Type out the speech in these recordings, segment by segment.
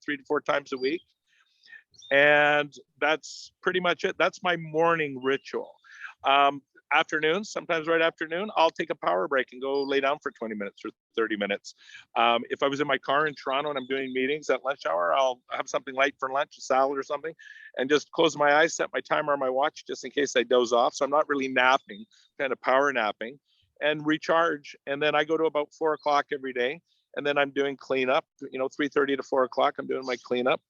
3 to 4 times a week. And that's pretty much it. That's my morning ritual. Afternoons, sometimes right afternoon, I'll take a power break and go lay down for 20 minutes or 30 minutes. If I was in my car in Toronto and I'm doing meetings at lunch hour, I'll have something light for lunch, a salad or something, and just close my eyes, set my timer on my watch just in case I doze off. So I'm not really napping, kind of power napping, and recharge. And then I go to about 4 o'clock every day. And then I'm doing cleanup, 3:30 to 4 o'clock, I'm doing my cleanup.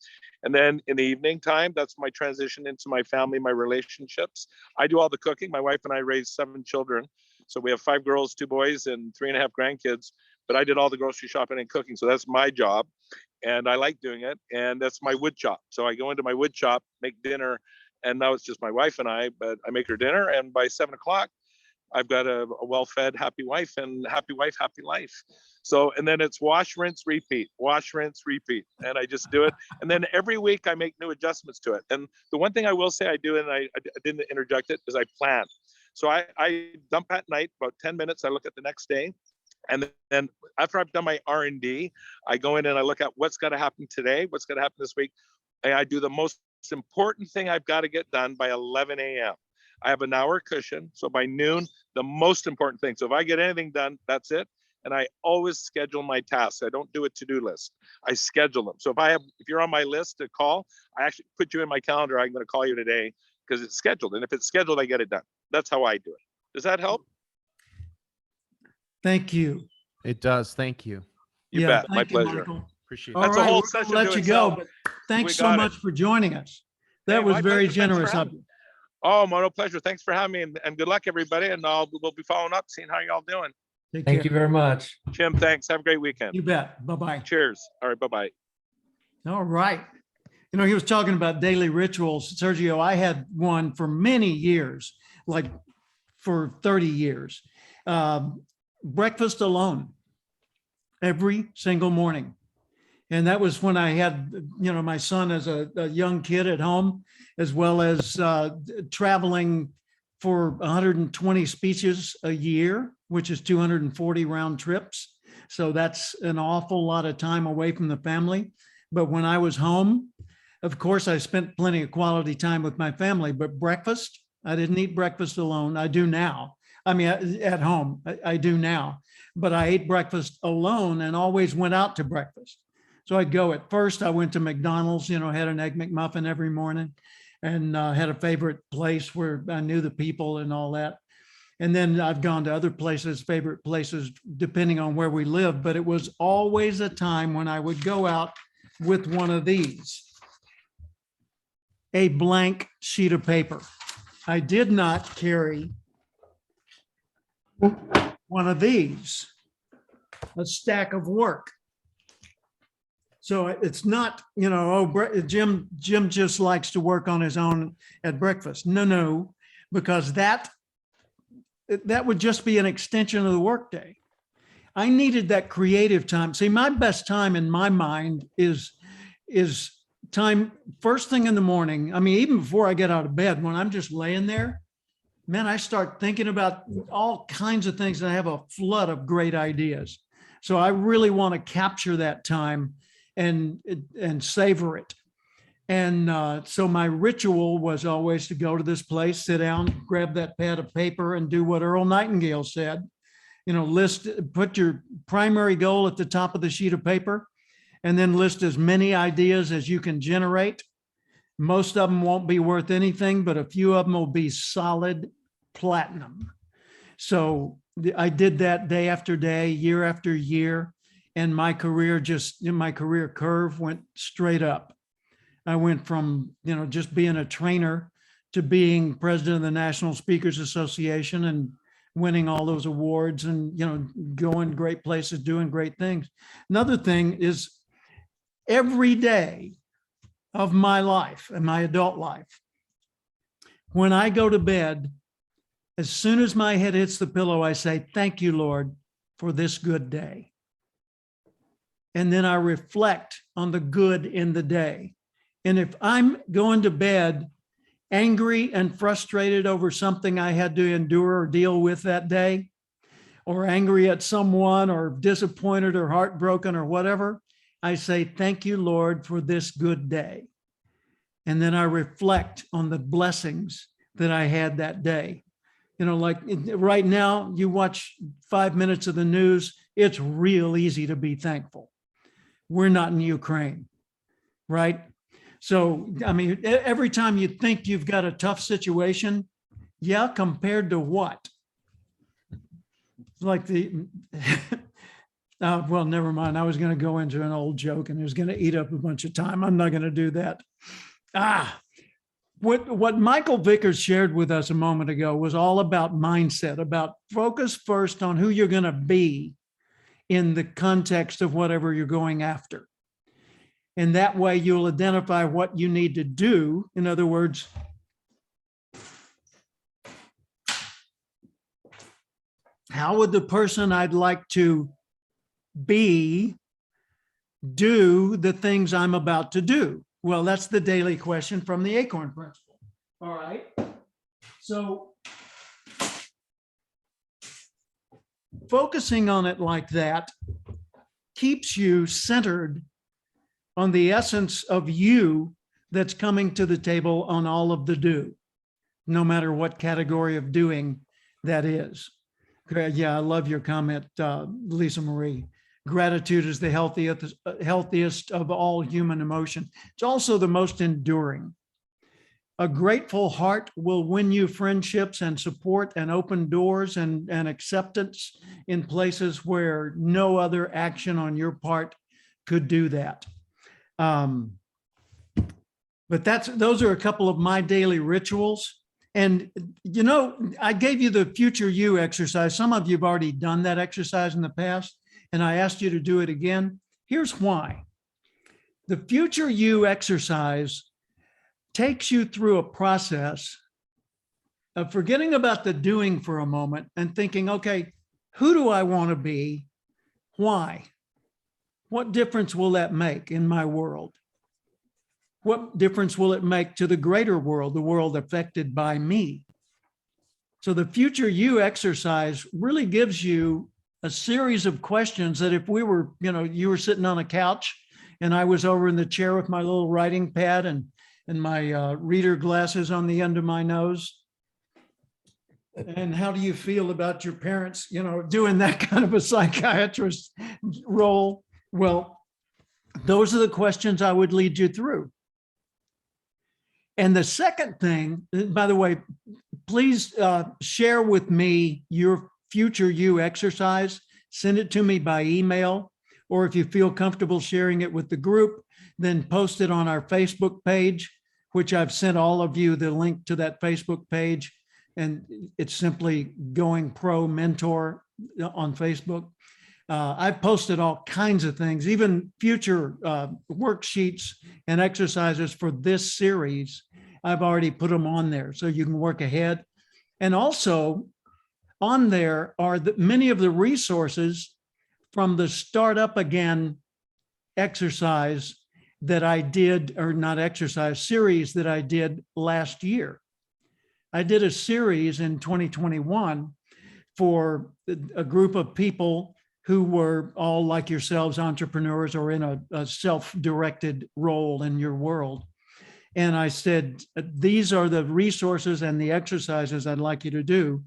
And then in the evening time, that's my transition into my family, my relationships. I do all the cooking. My wife and I raised 7 children. So we have 5 girls, 2 boys, and 3.5 grandkids. But I did all the grocery shopping and cooking. So that's my job. And I like doing it. And that's my wood shop. So I go into my wood shop, make dinner. And now it's just my wife and I, but I make her dinner. And by 7 o'clock, I've got a well-fed, happy wife, and happy wife, happy life. So, and then it's wash, rinse, repeat, wash, rinse, repeat. And I just do it. And then every week I make new adjustments to it. And the one thing I will say I do, and I didn't interject it, is I plan. So I dump at night, about 10 minutes, I look at the next day. And then after I've done my R&D, I go in and I look at what's got to happen today, what's going to happen this week. And I do the most important thing I've got to get done by 11 a.m. I have an hour cushion. So by noon, the most important thing. So if I get anything done, that's it. And I always schedule my tasks. I don't do a to-do list. I schedule them. So if you're on my list to call, I actually put you in my calendar. I'm going to call you today because it's scheduled. And if it's scheduled, I get it done. That's how I do it. Does that help? Thank you. It does. Thank you. You bet. My pleasure. Michael. Appreciate it. All That's a right, whole we're gonna session let to you go, itself. but thanks We so got much for joining us. That Hey, was my very pleasure. Thanks for generous of having you. Oh, my pleasure. Thanks for having me, and good luck, everybody. And we'll be following up, seeing how y'all doing. Take Thank care. you very much. Jim, thanks. Have a great weekend. You bet. Bye-bye. Cheers. All right. Bye-bye. All right. He was talking about daily rituals. Sergio, I had one for many years, like for 30 years. Breakfast alone every single morning. And that was when I had, my son as a young kid at home, as well as traveling for 120 speeches a year, which is 240 round trips. So that's an awful lot of time away from the family. But when I was home, of course, I spent plenty of quality time with my family, but breakfast, I didn't eat breakfast alone. I do now. I mean, at home, I do now, but I ate breakfast alone and always went out to breakfast. So I'd go at first, I went to McDonald's, had an Egg McMuffin every morning and had a favorite place where I knew the people and all that. And then I've gone to other places, favorite places, depending on where we live, but it was always a time when I would go out with one of these, a blank sheet of paper. I did not carry one of these, a stack of work. So it's not, Jim just likes to work on his own at breakfast. No, because that would just be an extension of the workday. I needed that creative time. See, my best time in my mind is time first thing in the morning. I mean, even before I get out of bed, when I'm just laying there, man, I start thinking about all kinds of things and I have a flood of great ideas. So I really want to capture that time and savor it. And so my ritual was always to go to this place, sit down, grab that pad of paper and do what Earl Nightingale said, put your primary goal at the top of the sheet of paper and then list as many ideas as you can generate. Most of them won't be worth anything, but a few of them will be solid platinum. So I did that day after day, year after year. And my career curve went straight up. I went from, just being a trainer to being president of the National Speakers Association and winning all those awards and, going great places, doing great things. Another thing is every day of my life and my adult life, when I go to bed, as soon as my head hits the pillow, I say, thank you, Lord, for this good day. And then I reflect on the good in the day. And if I'm going to bed angry and frustrated over something I had to endure or deal with that day, or angry at someone or disappointed or heartbroken or whatever, I say, thank you, Lord, for this good day. And then I reflect on the blessings that I had that day. You know, like right now, you watch 5 minutes of the news, it's real easy to be thankful. We're not in Ukraine, right? So, I mean, every time you think you've got a tough situation, yeah, compared to what? Like well, never mind. I was going to go into an old joke and it was going to eat up a bunch of time. I'm not going to do that. What Michael Vickers shared with us a moment ago was all about mindset, about focus first on who you're going to be in the context of whatever you're going after. And that way you'll identify what you need to do. In other words, how would the person I'd like to be do the things I'm about to do? Well, that's the daily question from the Acorn Principle. All right. So focusing on it like that keeps you centered on the essence of you that's coming to the table on all of the do, no matter what category of doing that is. Yeah, I love your comment, Lisa Marie. Gratitude is the healthiest of all human emotion. It's also the most enduring. A grateful heart will win you friendships and support and open doors and acceptance in places where no other action on your part could do that. But those are a couple of my daily rituals. And, you know, I gave you the future you exercise. Some of you have already done that exercise in the past, and I asked you to do it again. Here's why. The future you exercise takes you through a process of forgetting about the doing for a moment and thinking, okay, who do I want to be? Why? What difference will that make in my world? What difference will it make to the greater world, the world affected by me? So the future you exercise really gives you a series of questions that if we were, you know, you were sitting on a couch and I was over in the chair with my little writing pad and my reader glasses on the end of my nose. And how do you feel about your parents, you know, doing that kind of a psychiatrist role? Well, those are the questions I would lead you through. And the second thing, by the way, please share with me your future you exercise. Send it to me by email, or if you feel comfortable sharing it with the group, then post it on our Facebook page, which I've sent all of you the link to that Facebook page. And it's simply Going Pro Mentor on Facebook. I've posted all kinds of things, even future worksheets and exercises for this series. I've already put them on there so you can work ahead. And also on there are many of the resources from the Start Up Again exercise that I did, or not exercise, series that I did last year. I did a series in 2021 for a group of people who were all like yourselves, entrepreneurs or in a self-directed role in your world. And I said, these are the resources and the exercises I'd like you to do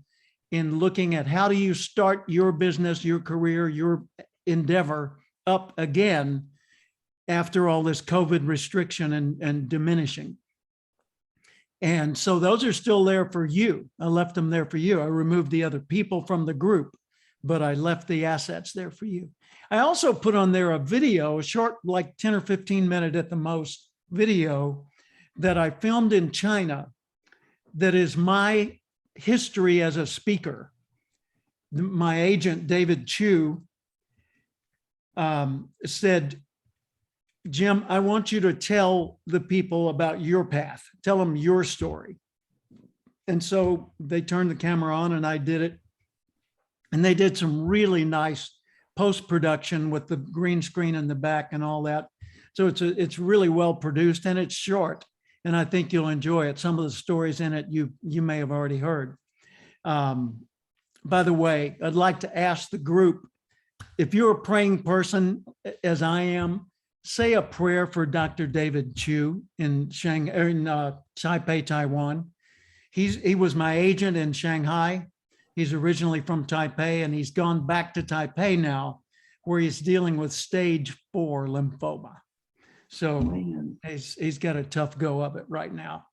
in looking at how do you start your business, your career, your endeavor up again after all this COVID restriction and diminishing. And so those are still there for you. I left them there for you. I removed the other people from the group, but I left the assets there for you. I also put on there a video, a short, like 10 or 15 minute at the most video that I filmed in China that is my history as a speaker. My agent, David Chu, said, Jim, I want you to tell the people about your path. Tell them your story. And so they turned the camera on and I did it. And they did some really nice post-production with the green screen in the back and all that. So it's really well produced and it's short. And I think you'll enjoy it. Some of the stories in it you may have already heard. By the way, I'd like to ask the group, if you're a praying person, as I am, say a prayer for Dr. David Chu in Taipei, Taiwan. He was my agent in Shanghai. He's originally from Taipei, and he's gone back to Taipei now, where he's dealing with stage 4 lymphoma. So he's got a tough go of it right now.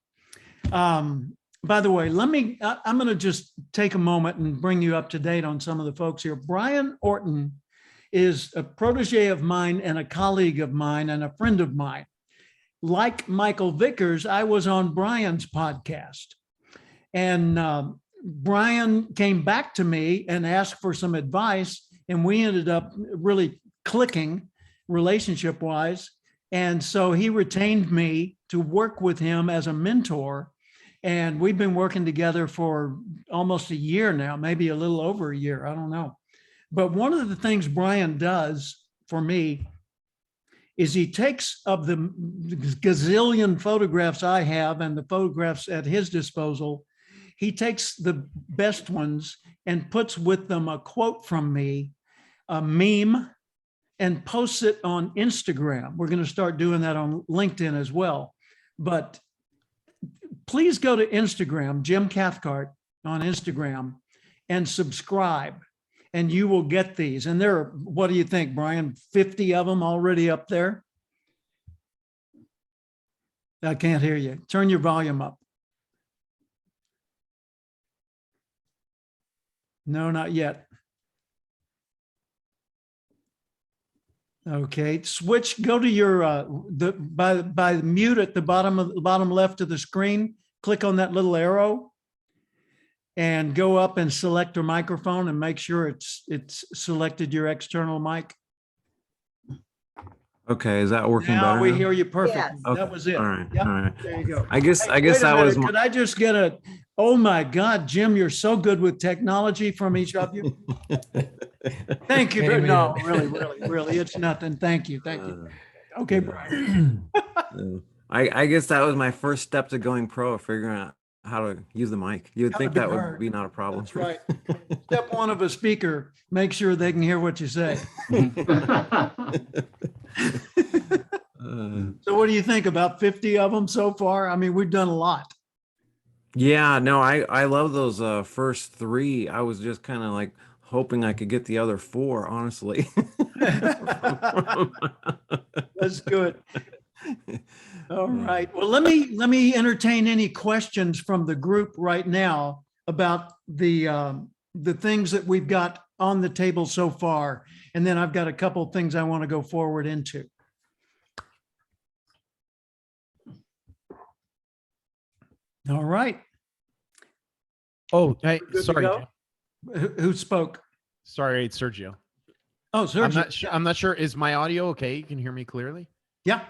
By the way, I'm going to just take a moment and bring you up to date on some of the folks here. Brian Orton is a protege of mine and a colleague of mine and a friend of mine. Like Michael Vickers, I was on Brian's podcast. And Brian came back to me and asked for some advice, and we ended up really clicking relationship-wise. And so he retained me to work with him as a mentor. And we've been working together for almost a year now, maybe a little over a year, I don't know. But one of the things Brian does for me is he takes of the gazillion photographs I have and the photographs at his disposal, he takes the best ones and puts with them a quote from me, a meme, and posts it on Instagram. We're going to start doing that on LinkedIn as well. But please go to Instagram, Jim Cathcart on Instagram, and subscribe, and you will get these. And there are, what do you think, Brian? 50 of them already up there? I can't hear you. Turn your volume up. No, not yet. Okay, switch, go to your, by the mute at the bottom left of the screen, click on that little arrow and go up and select your microphone and make sure it's selected your external mic. Okay, is that working Now better? we now? hear you perfectly. Yes. Okay, That was it. All right, Yep, all right. there you go. I guess Wait that a was minute, could I just get a, oh my God, Jim, you're so good with technology from each of you. Thank you. Amen. No, really, it's nothing. Thank you. Okay, Brian. I guess that was my first step to going pro, figuring out how to use the mic. You would How to think be that would heard. be not a problem. That's right. Step one of a speaker, make sure they can hear what you say. So what do you think, about 50 of them so far? I mean, we've done a lot. Yeah, no, I love those first 3. I was just kind of like hoping I could get the other 4, honestly. That's good. All right. Well, let me entertain any questions from the group right now about the things that we've got on the table so far. And then I've got a couple of things I want to go forward into. All right. Oh, hey, Good to sorry. go? Jim. Who spoke? Sorry, it's Sergio. Oh, Sergio. I'm not sure. Is my audio okay? You can hear me clearly? Yeah.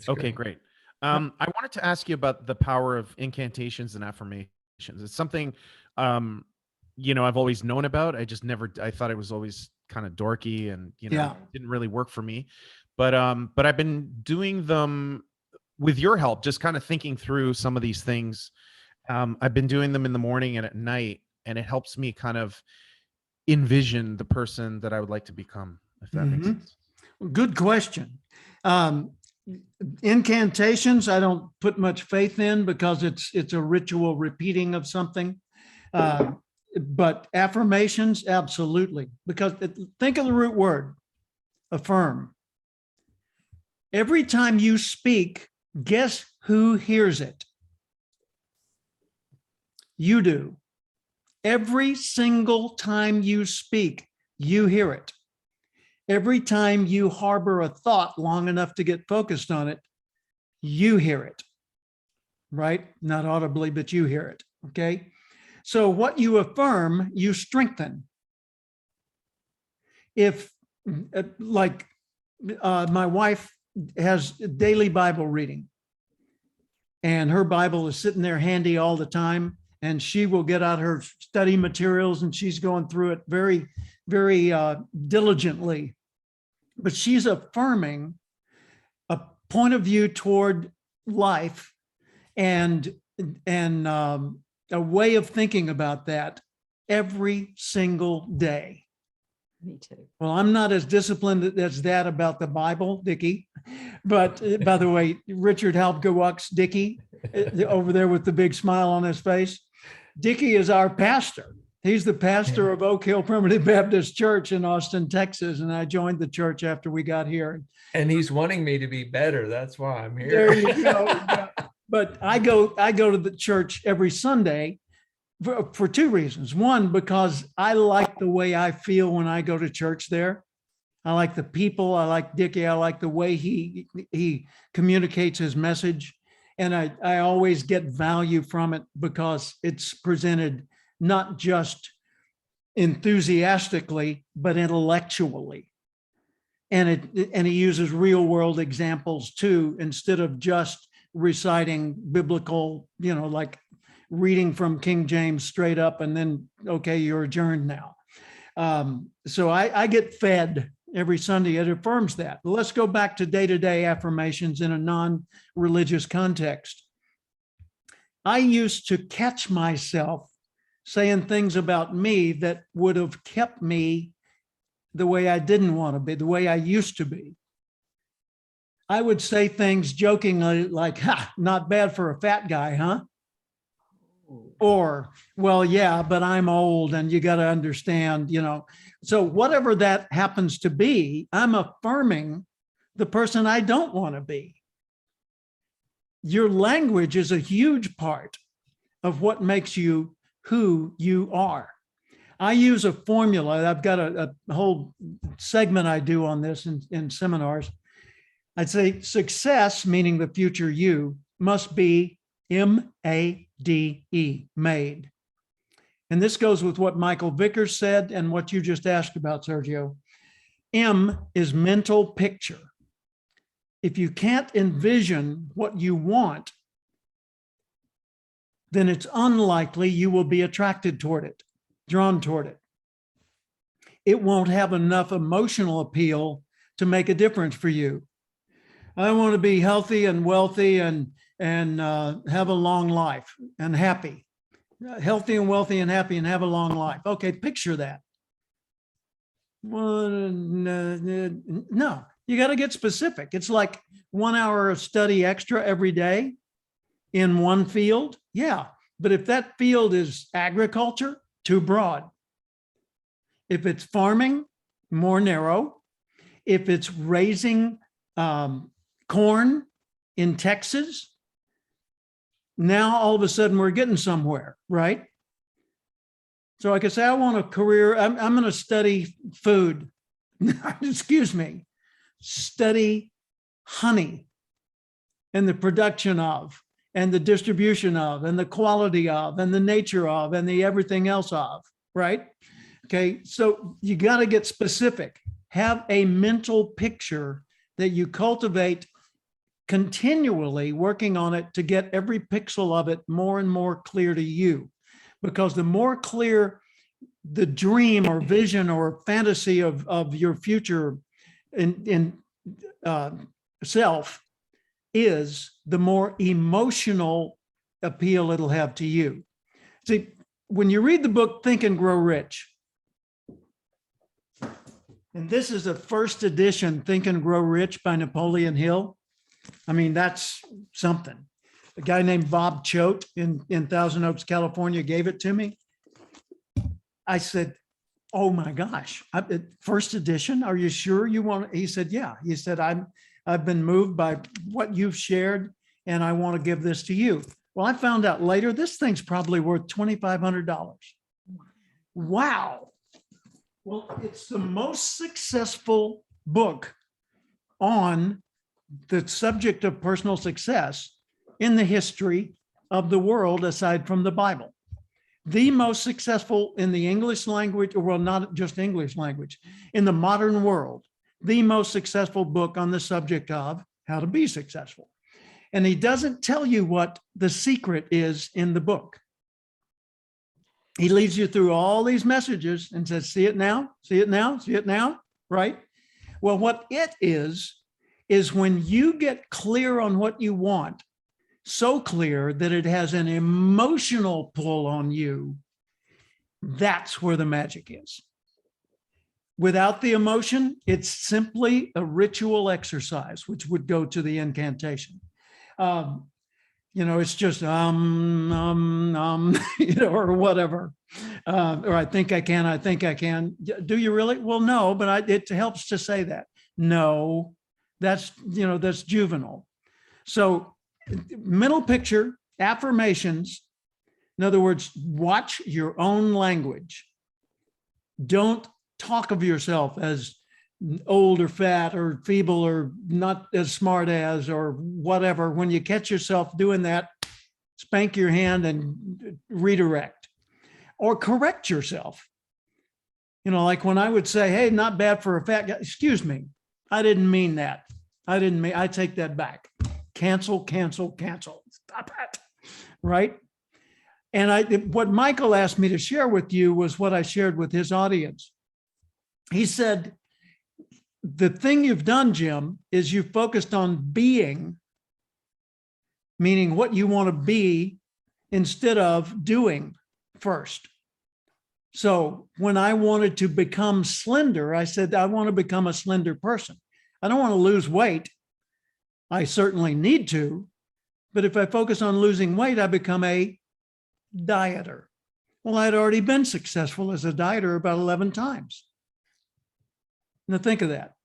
Okay, great. I wanted to ask you about the power of incantations and affirmations. It's something, I've always known about. I thought it was always kind of dorky and, Yeah. didn't really work for me. But I've been doing them with your help, just kind of thinking through some of these things. I've been doing them in the morning and at night, and it helps me kind of envision the person that I would like to become, if that makes sense. Good question. Incantations, I don't put much faith in because it's a ritual repeating of something. But affirmations, absolutely. Because think of the root word, affirm. Every time you speak, guess who hears it? You do. Every single time you speak, you hear it. Every time you harbor a thought long enough to get focused on it, you hear it, right? Not audibly, but you hear it, okay? So what you affirm, you strengthen. If, my wife has daily Bible reading, and her Bible is sitting there handy all the time, and she will get out her study materials and she's going through it very, very diligently. But she's affirming a point of view toward life and a way of thinking about that every single day. Me too. Well, I'm not as disciplined as that about the Bible, Dickie. But by the way, Richard Halbgewachs, Dickie, over there with the big smile on his face. Dickie is our pastor. He's the pastor of Oak Hill Primitive Baptist Church in Austin, Texas. And I joined the church after we got here. And he's wanting me to be better. That's why I'm here. There you go. Yeah. But I go to the church every Sunday for two reasons. One, because I like the way I feel when I go to church there. I like the people. I like Dickie. I like the way he communicates his message. And I always get value from it because it's presented not just enthusiastically, but intellectually. And he uses real world examples too, instead of just reciting biblical, like reading from King James straight up and then, okay, you're adjourned now. So I get fed every Sunday. It affirms that. Let's go back to day-to-day affirmations in a non-religious context. I used to catch myself saying things about me that would have kept me the way I didn't want to be, the way I used to be. I would say things jokingly like, ha, not bad for a fat guy, huh? Or, well, yeah, but I'm old and you got to understand, So whatever that happens to be, I'm affirming the person I don't want to be. Your language is a huge part of what makes you who you are. I use a formula. I've got a whole segment I do on this in seminars. I'd say success, meaning the future you, must be M-A-D-E, made. And this goes with what Michael Vickers said and what you just asked about, Sergio. M is mental picture. If you can't envision what you want, then it's unlikely you will be attracted toward it, drawn toward it. It won't have enough emotional appeal to make a difference for you. I want to be healthy and wealthy and have a long life and happy. Healthy and wealthy and happy and have a long life. Okay, picture that. Well, no, you got to get specific. It's like 1 hour of study extra every day in one field. Yeah, but if that field is agriculture, too broad. If it's farming, more narrow. If it's raising corn in Texas, now all of a sudden we're getting somewhere, right? So I could say, I want a career, I'm going to study food. Excuse me, study honey and the production of, and the distribution of, and the quality of, and the nature of, and the everything else of, right? Okay, so you got to get specific. Have a mental picture that you cultivate continually, working on it to get every pixel of it more and more clear to you. Because the more clear the dream or vision or fantasy of your future in self is, the more emotional appeal it'll have to you. See, when you read the book Think and Grow Rich, and this is a first edition Think and Grow Rich by Napoleon Hill. I mean, that's something. A guy named Bob Choate in Thousand Oaks, California, gave it to me. I said, oh my gosh, first edition, are you sure you want it? He said, yeah. He said, I've been moved by what you've shared and I want to give this to you. Well, I found out later, this thing's probably worth $2,500. Wow. Well, it's the most successful book on the subject of personal success in the history of the world, aside from the Bible. The most successful in the English language, or well, not just English language, in the modern world, the most successful book on the subject of how to be successful. And he doesn't tell you what the secret is in the book. He leads you through all these messages and says, see it now, see it now, see it now, right? Well, what it is when you get clear on what you want, so clear that it has an emotional pull on you, that's where the magic is. without the emotion, it's simply a ritual exercise, which would go to the incantation. It's just, or whatever. Or I think I can. Do you really? Well, no, but it helps to say that. No, that's juvenile. So mental picture, affirmations. In other words, watch your own language. Don't talk of yourself as old or fat or feeble or not as smart as or whatever. When you catch yourself doing that, spank your hand and redirect or correct yourself. Like when I would say, hey, not bad for a fat guy. Excuse me. I didn't mean that. I take that back. Cancel. Stop it. Right. And what Michael asked me to share with you was what I shared with his audience. He said, the thing you've done, Jim, is you focused on being, meaning what you want to be, instead of doing first. So when I wanted to become slender, I said, I want to become a slender person. I don't want to lose weight. I certainly need to, but if I focus on losing weight, I become a dieter. Well, I'd already been successful as a dieter about 11 times. Now think of that.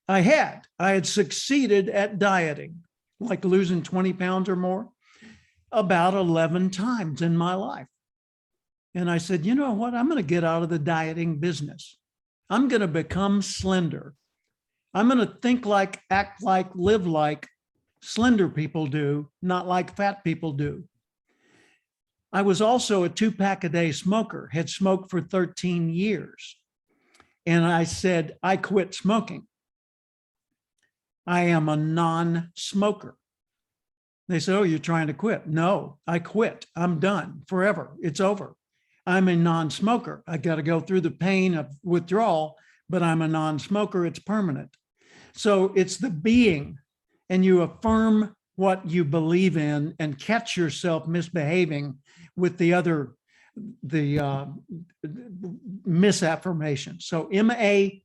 I had succeeded at dieting, like losing 20 pounds or more, about 11 times in my life. And I said, you know what? I'm going to get out of the dieting business. I'm going to become slender. I'm going to think like, act like, live like slender people do, not like fat people do. I was also a 2-pack a day smoker, had smoked for 13 years. And I said, I quit smoking. I am a non-smoker. They said, oh, you're trying to quit. No, I quit. I'm done forever. It's over. I'm a non-smoker. I got to go through the pain of withdrawal, but I'm a non-smoker. It's permanent. So it's the being, and you affirm what you believe in and catch yourself misbehaving with the misaffirmation. So MADE,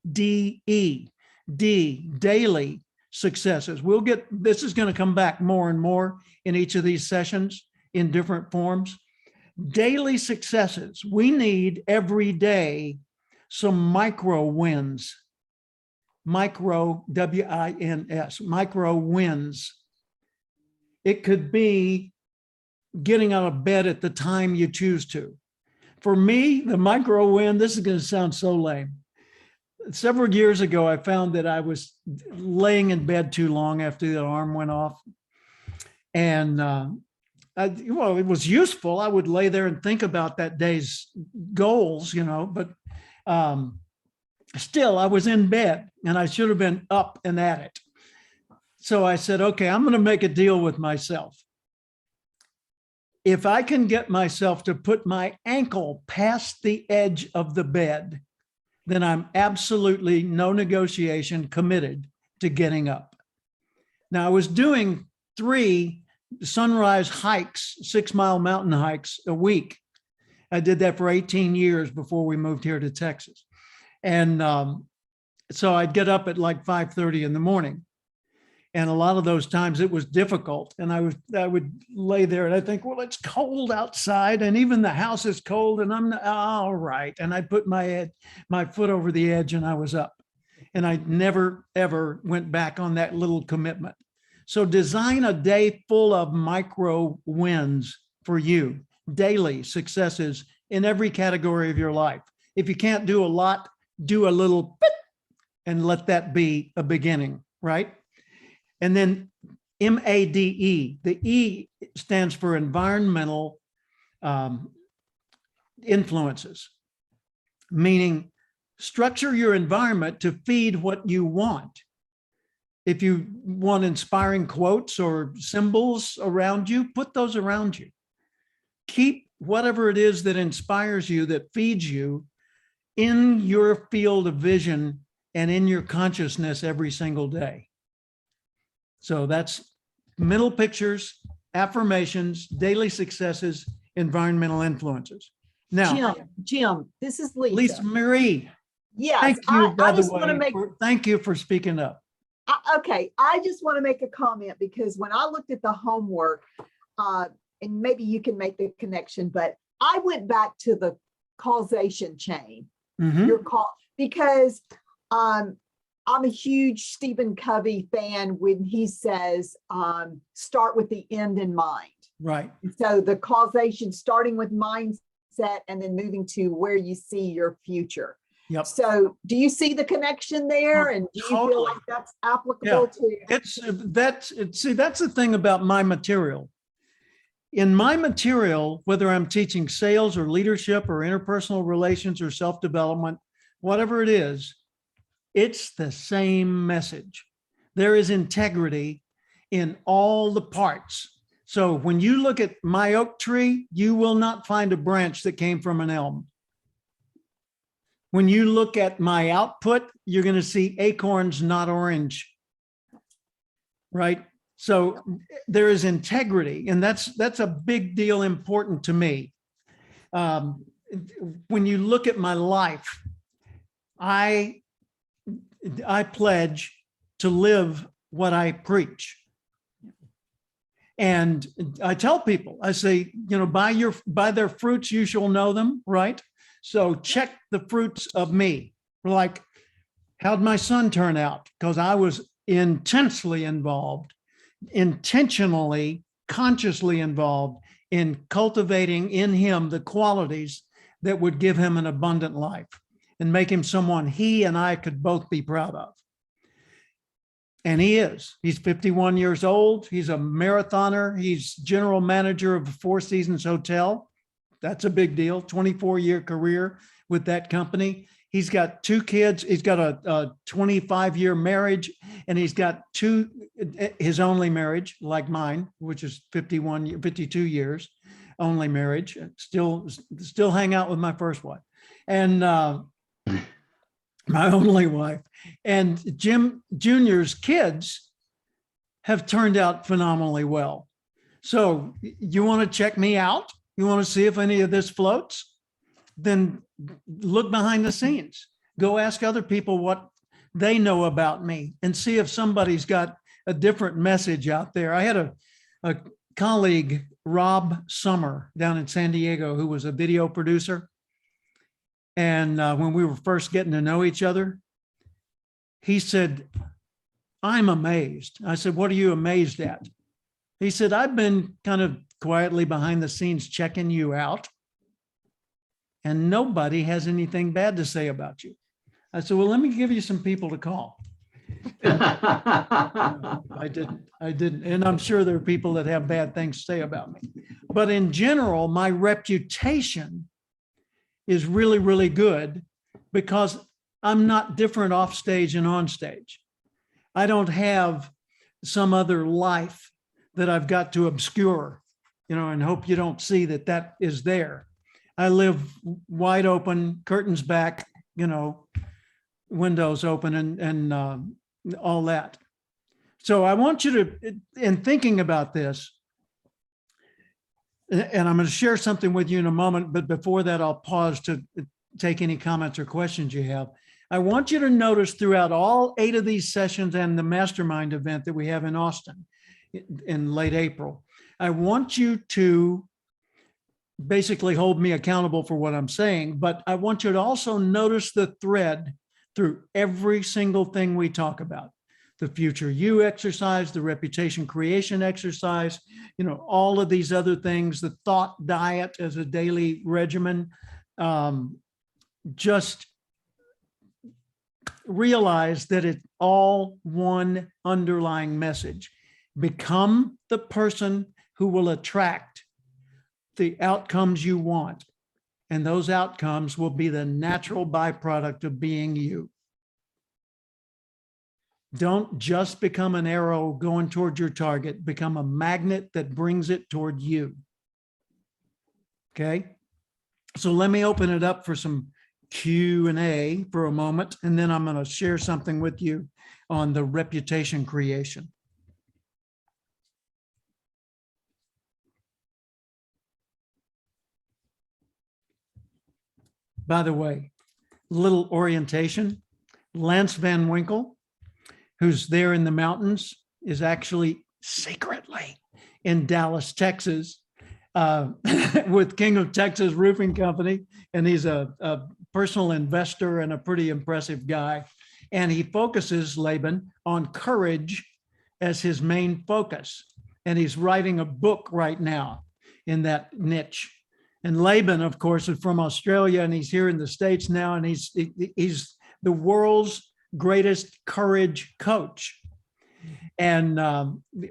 D, daily successes. This is going to come back more and more in each of these sessions in different forms. Daily successes. We need every day some micro wins. Micro, W-I-N-S, micro wins. It could be getting out of bed at the time you choose to. For me, the micro win, this is going to sound so lame. Several years ago, I found that I was laying in bed too long after the alarm went off. And it was useful. I would lay there and think about that day's goals, but still I was in bed and I should have been up and at it. So I said, okay, I'm going to make a deal with myself. If I can get myself to put my ankle past the edge of the bed, then I'm absolutely no negotiation committed to getting up. Now I was doing 3 sunrise hikes, 6-mile mountain hikes a week. I did that for 18 years before we moved here to Texas. And so I'd get up at like 5:30 in the morning. And a lot of those times it was difficult. And I would lay there and I think, well, it's cold outside and even the house is cold and I'm not, all right. And I put my foot over the edge and I was up. And I never, ever went back on that little commitment. So design a day full of micro wins for you, daily successes in every category of your life. If you can't do a lot, do a little bit and let that be a beginning, right? And then MADE, the E stands for environmental influences, meaning structure your environment to feed what you want. If you want inspiring quotes or symbols around you, put those around you. Keep whatever it is that inspires you, that feeds you in your field of vision and in your consciousness every single day. So that's mental pictures, affirmations, daily successes, environmental influences. Now, Jim, this is Lisa. Lisa Marie. Yes, Thank you, by I the just want to way. make, Thank you for speaking up. okay, I just want to make a comment because when I looked at the homework, and maybe you can make the connection, but I went back to the causation chain. Mhm. Your call, because I'm a huge Stephen Covey fan when he says, start with the end in mind. Right. So the causation, starting with mindset and then moving to where you see your future. Yep. So do you see the connection there? And do you feel Totally. like that's applicable to? That's the thing about my material. In my material, whether I'm teaching sales or leadership or interpersonal relations or self-development, whatever it is, it's the same message. There is integrity in all the parts. So when you look at my oak tree, you will not find a branch that came from an elm. When you look at my output, you're going to see acorns, not orange. Right? So there is integrity, and that's a big deal, important to me. When you look at my life, I pledge to live what I preach. And I tell people, I say, by their fruits you shall know them, right? So check the fruits of me. Like, how'd my son turn out? Because I was intensely involved, intentionally, consciously involved in cultivating in him the qualities that would give him an abundant life and make him someone he and I could both be proud of. And he is. He's 51 years old. He's a marathoner. He's general manager of a Four Seasons Hotel. That's a big deal. 24-year career with that company. He's got 2 kids. He's got a 25-year marriage, and he's got his only marriage, like mine, which is 52 years, only marriage. Still hang out with my first wife, and my only wife. And Jim Jr.'s kids have turned out phenomenally well. So you want to check me out? You want to see if any of this floats? Then look behind the scenes. Go ask other people what they know about me and see if somebody's got a different message out there. I had a colleague, Rob Summer, down in San Diego, who was a video producer. And when we were first getting to know each other, he said, I'm amazed. I said, what are you amazed at? He said, I've been kind of quietly behind the scenes checking you out, and nobody has anything bad to say about you. I said, well, let me give you some people to call. I didn't. And I'm sure there are people that have bad things to say about me. But in general, my reputation is really, really good because I'm not different off stage and on stage. I don't have some other life that I've got to obscure, and hope you don't see that is there. I live wide open, curtains back, windows open and all that. So I want you to, in thinking about this, and I'm going to share something with you in a moment, but before that, I'll pause to take any comments or questions you have. I want you to notice throughout all 8 of these sessions and the mastermind event that we have in Austin in late April, I want you to basically hold me accountable for what I'm saying, but I want you to also notice the thread through every single thing we talk about. The future you exercise, the reputation creation exercise, all of these other things, the thought diet as a daily regimen. Just realize that it's all one underlying message. Become the person who will attract the outcomes you want. And those outcomes will be the natural byproduct of being you. Don't just become an arrow going toward your target. Become a magnet that brings it toward you. Okay? So let me open it up for some Q&A for a moment, and then I'm going to share something with you on the reputation creation. By the way, little orientation. Lance Van Winkle, who's there in the mountains, is actually secretly in Dallas, Texas, with King of Texas Roofing Company. And he's a personal investor and a pretty impressive guy. And he focuses, Laban, on courage as his main focus. And he's writing a book right now in that niche. And Laban, of course, is from Australia, and he's here in the States now, and he's the world's greatest courage coach. And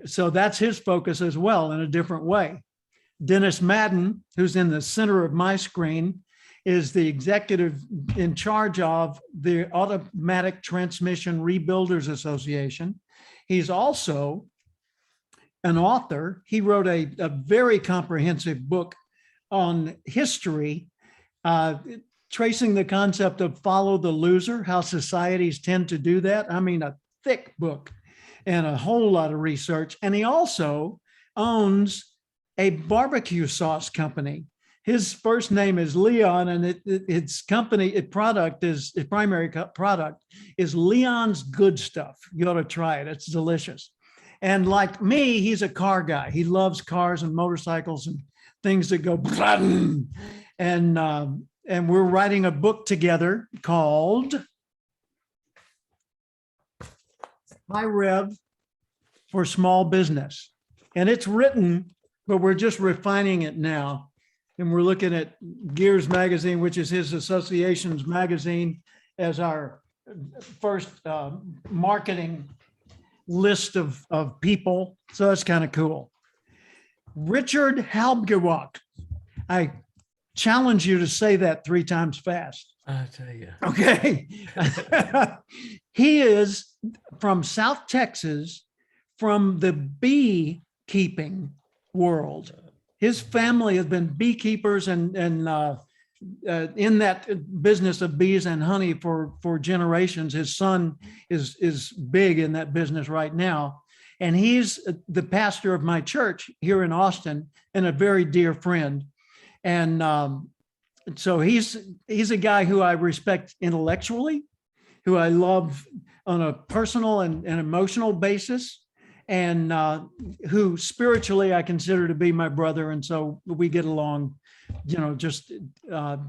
so that's his focus as well in a different way. Dennis Madden, who's in the center of my screen, is the executive in charge of the Automatic Transmission Rebuilders Association. He's also an author. He wrote a very comprehensive book on history, tracing the concept of follow the loser, how societies tend to do that. I mean, a thick book and a whole lot of research. And he also owns a barbecue sauce company. His first name is Leon, and its primary product is Leon's Good Stuff. You ought to try it. It's delicious. And like me, he's a car guy. He loves cars and motorcycles and things that go and we're writing a book together called High Rev for Small Business. And it's written, but we're just refining it now. And we're looking at Gears Magazine, which is his association's magazine, as our first marketing list of people. So that's kind of cool. Richard Halbgewach. I challenge you to say that 3 times fast. I tell you. Okay. He is from South Texas, from the beekeeping world. His family has been beekeepers and in that business of bees and honey for generations. His son is big in that business right now. And he's the pastor of my church here in Austin and a very dear friend. And so he's a guy who I respect intellectually, who I love on a personal and emotional basis, and who spiritually I consider to be my brother. And so we get along, just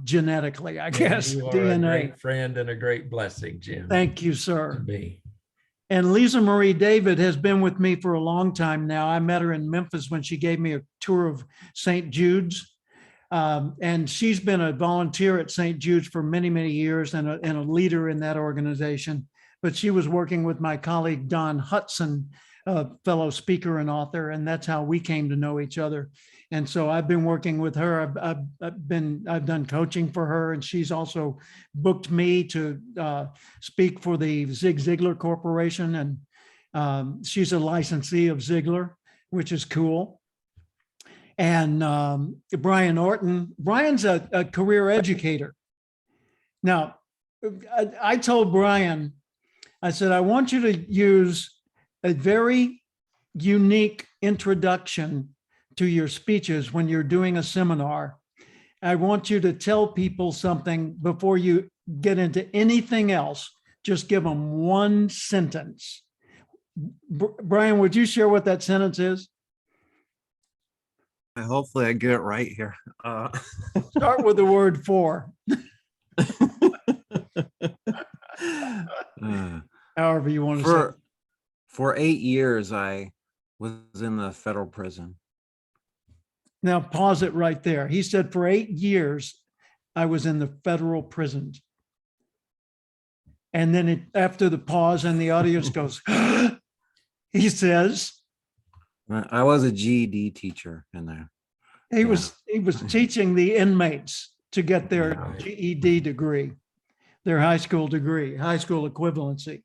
genetically, I guess. You are DNA. a great friend and a great blessing, Jim. Thank you, To sir. be. And Lisa Marie David has been with me for a long time now. I met her in Memphis when she gave me a tour of St. Jude's. And she's been a volunteer at St. Jude's for many, many years and a leader in that organization. But she was working with my colleague, Don Hudson, a fellow speaker and author, and that's how we came to know each other. And so I've been working with her. I've done coaching for her, and she's also booked me to speak for the Zig Ziglar Corporation. And she's a licensee of Ziglar, which is cool. And Brian Orton. Brian's a career educator. Now, I told Brian, I said, I want you to use a very unique introduction to your speeches when you're doing a seminar. I want you to tell people something before you get into anything else. Just give them one sentence. Brian, would you share what that sentence is? Hopefully I get it right here. Start with the word for. However you want to say it. For 8 years, I was in the federal prison. Now pause it right there. He said, for 8 years, I was in the federal prison. And then after the pause and the audience goes, he says, I was a GED teacher in there. he was teaching the inmates to get their GED degree, their high school degree, high school equivalency.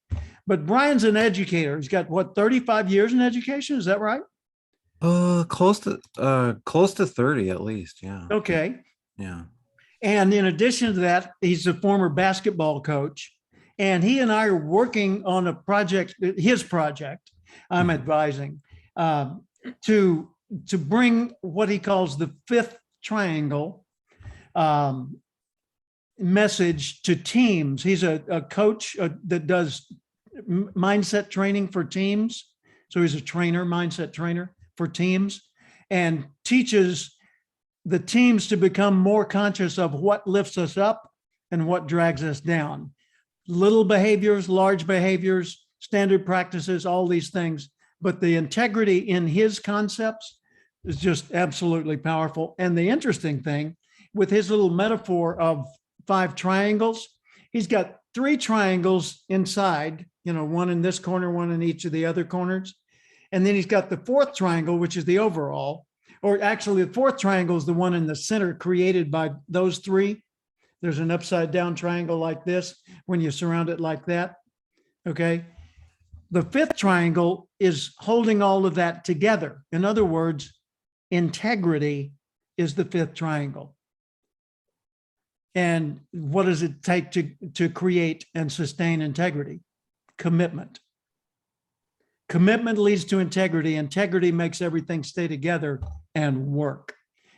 But Brian's an educator. He's got what, 35 years in education? Is that right? Close to 30 at least. Yeah. Okay. Yeah. And in addition to that, he's a former basketball coach. And he and I are working on a project, his project, I'm advising, to bring what he calls the fifth triangle message to teams. He's a coach that does mindset training for teams. So he's a trainer, mindset trainer for teams, and teaches the teams to become more conscious of what lifts us up and what drags us down. Little behaviors, large behaviors, standard practices, all these things. But the integrity in his concepts is just absolutely powerful. And the interesting thing with his little metaphor of 5 triangles, he's got 3 triangles inside, one in this corner, one in each of the other corners. And then he's got the 4th triangle, which is the overall, or actually the 4th triangle is the one in the center created by those 3. There's an upside down triangle like this when you surround it like that. Okay. The 5th triangle is holding all of that together. In other words, integrity is the 5th triangle. And what does it take to create and sustain integrity? Commitment. Commitment leads to integrity. Integrity makes everything stay together and work.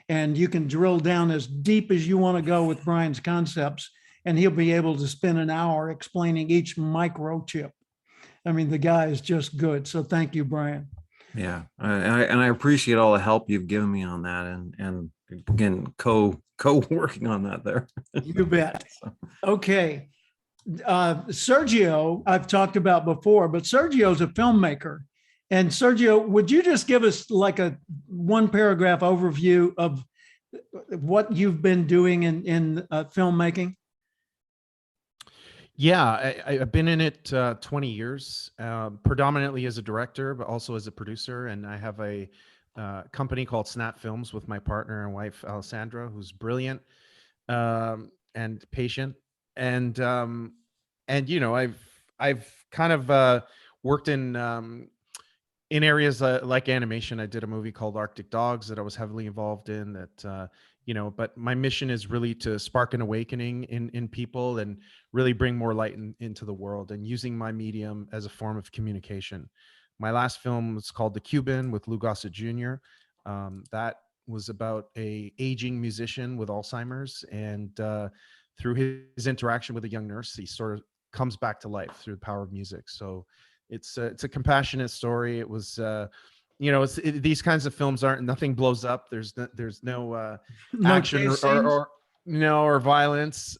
And you can drill down as deep as you want to go with Brian's concepts, and he'll be able to spend an hour explaining each microchip. I mean, the guy is just good. So thank you, Brian. Yeah, and I appreciate all the help you've given me on that, and again, co-working on that there. You bet. Okay. Sergio, I've talked about before, but Sergio's a filmmaker. And Sergio, would you just give us like a 1-paragraph overview of what you've been doing in filmmaking? Yeah, I've been in it 20 years, predominantly as a director, but also as a producer. And I have a company called Snap Films with my partner and wife, Alessandra, who's brilliant and patient. And I've kind of worked in areas like animation. I did a movie called Arctic Dogs that I was heavily involved in that, but my mission is really to spark an awakening in people and really bring more light into the world, and using my medium as a form of communication. My last film was called The Cuban with Lou Gossett Jr. That was about a aging musician with Alzheimer's, and through his interaction with a young nurse, he sort of comes back to life through the power of music. So it's a compassionate story. It was, these kinds of films nothing blows up. There's no action or violence,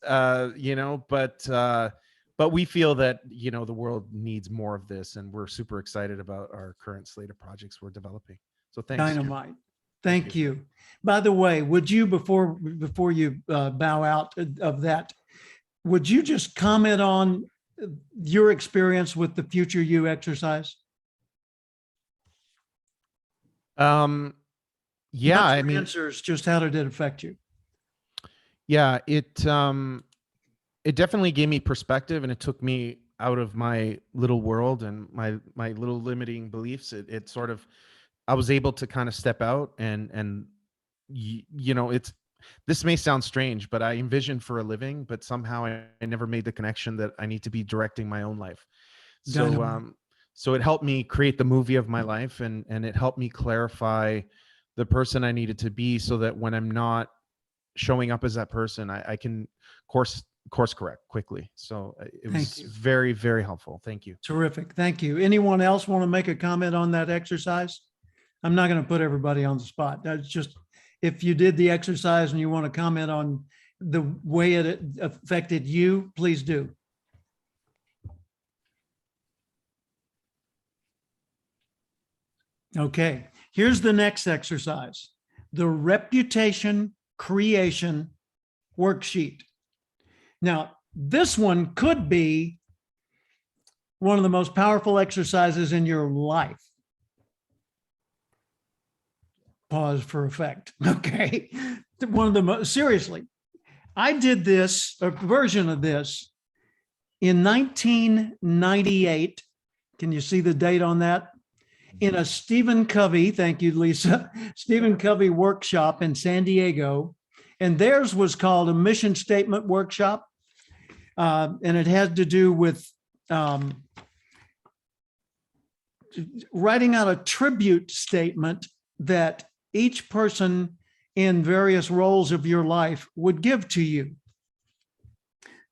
but we feel that, the world needs more of this, and we're super excited about our current slate of projects we're developing. So thanks. Dynamite. Thank you. By the way, would you, before you bow out of that, would you just comment on your experience with the Future You exercise? Yeah, Not your answers, just how did it affect you? Yeah, it definitely gave me perspective, and it took me out of my little world and my little limiting beliefs. It sort of, I was able to kind of step out and this may sound strange, but I envision for a living, but somehow I never made the connection that I need to be directing my own life. So it helped me create the movie of my life, and it helped me clarify the person I needed to be, so that when I'm not showing up as that person, I can course correct quickly. So it was very, very helpful. Thank you. Terrific. Thank you. Anyone else want to make a comment on that exercise? I'm not going to put everybody on the spot. That's just, if you did the exercise and you want to comment on the way it affected you, please do. Okay, here's the next exercise, the reputation creation worksheet. Now, this one could be one of the most powerful exercises in your life. Pause for effect. Okay. One of the most, seriously, I did this, a version of this in 1998. Can you see the date on that? In a Stephen Covey, thank you, Lisa, Stephen Covey workshop in San Diego. And theirs was called a mission statement workshop. And it had to do with writing out a tribute statement that each person in various roles of your life would give to you.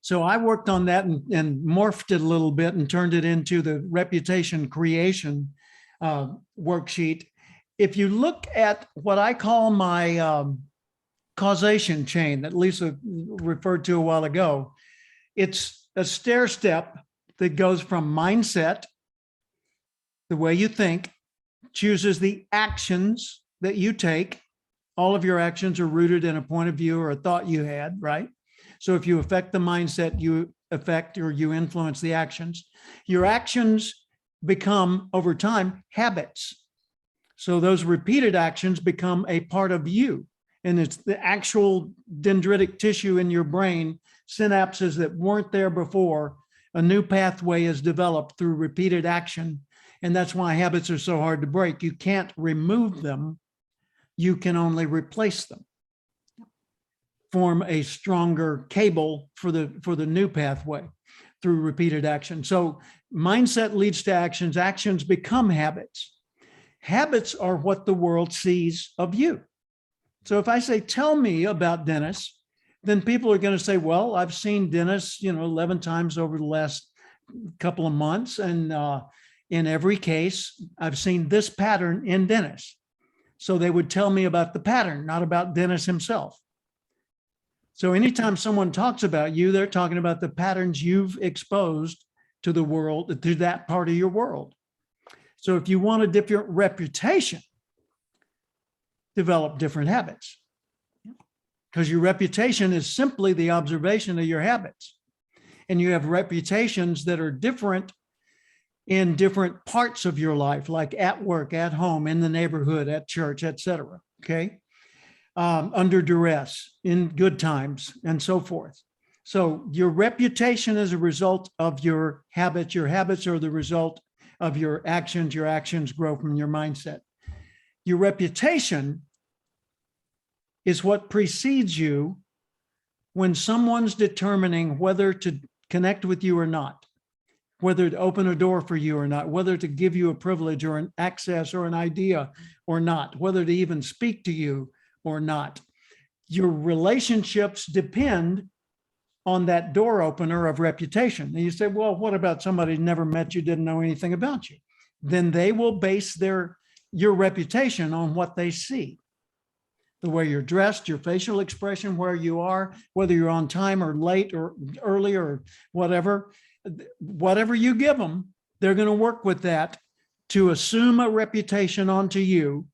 So I worked on that and morphed it a little bit and turned it into the reputation creation worksheet. If you look at what I call my causation chain that Lisa referred to a while ago, it's a stair step that goes from mindset, the way you think, chooses the actions that you take. All of your actions are rooted in a point of view or a thought you had, right? So if you affect the mindset, you affect or you influence the actions. Your actions become, over time, habits. So those repeated actions become a part of you. And it's the actual dendritic tissue in your brain, synapses that weren't there before. A new pathway is developed through repeated action. And that's why habits are so hard to break. You can't remove them. You can only replace them. Form a stronger cable for the new pathway through repeated action. So mindset leads to actions. Actions become habits. Habits are what the world sees of you. So if I say, tell me about Dennis, then people are going to say, well, I've seen Dennis, 11 times over the last couple of months. And in every case, I've seen this pattern in Dennis. So they would tell me about the pattern, not about Dennis himself. So anytime someone talks about you, they're talking about the patterns you've exposed to the world, to that part of your world. So if you want a different reputation, develop different habits. Because your reputation is simply the observation of your habits. And you have reputations that are different in different parts of your life, like at work, at home, in the neighborhood, at church, etc. Okay. Under duress, in good times, and so forth. So your reputation is a result of your habits. Your habits are the result of your actions. Your actions grow from your mindset. Your reputation is what precedes you when someone's determining whether to connect with you or not, whether to open a door for you or not, whether to give you a privilege or an access or an idea or not, whether to even speak to you or not. Your relationships depend on that door opener of reputation. And you say, well, what about somebody who never met you, didn't know anything about you? Then they will base your reputation on what they see. The way you're dressed, your facial expression, where you are, whether you're on time or late or early or whatever you give them, they're going to work with that to assume a reputation onto you,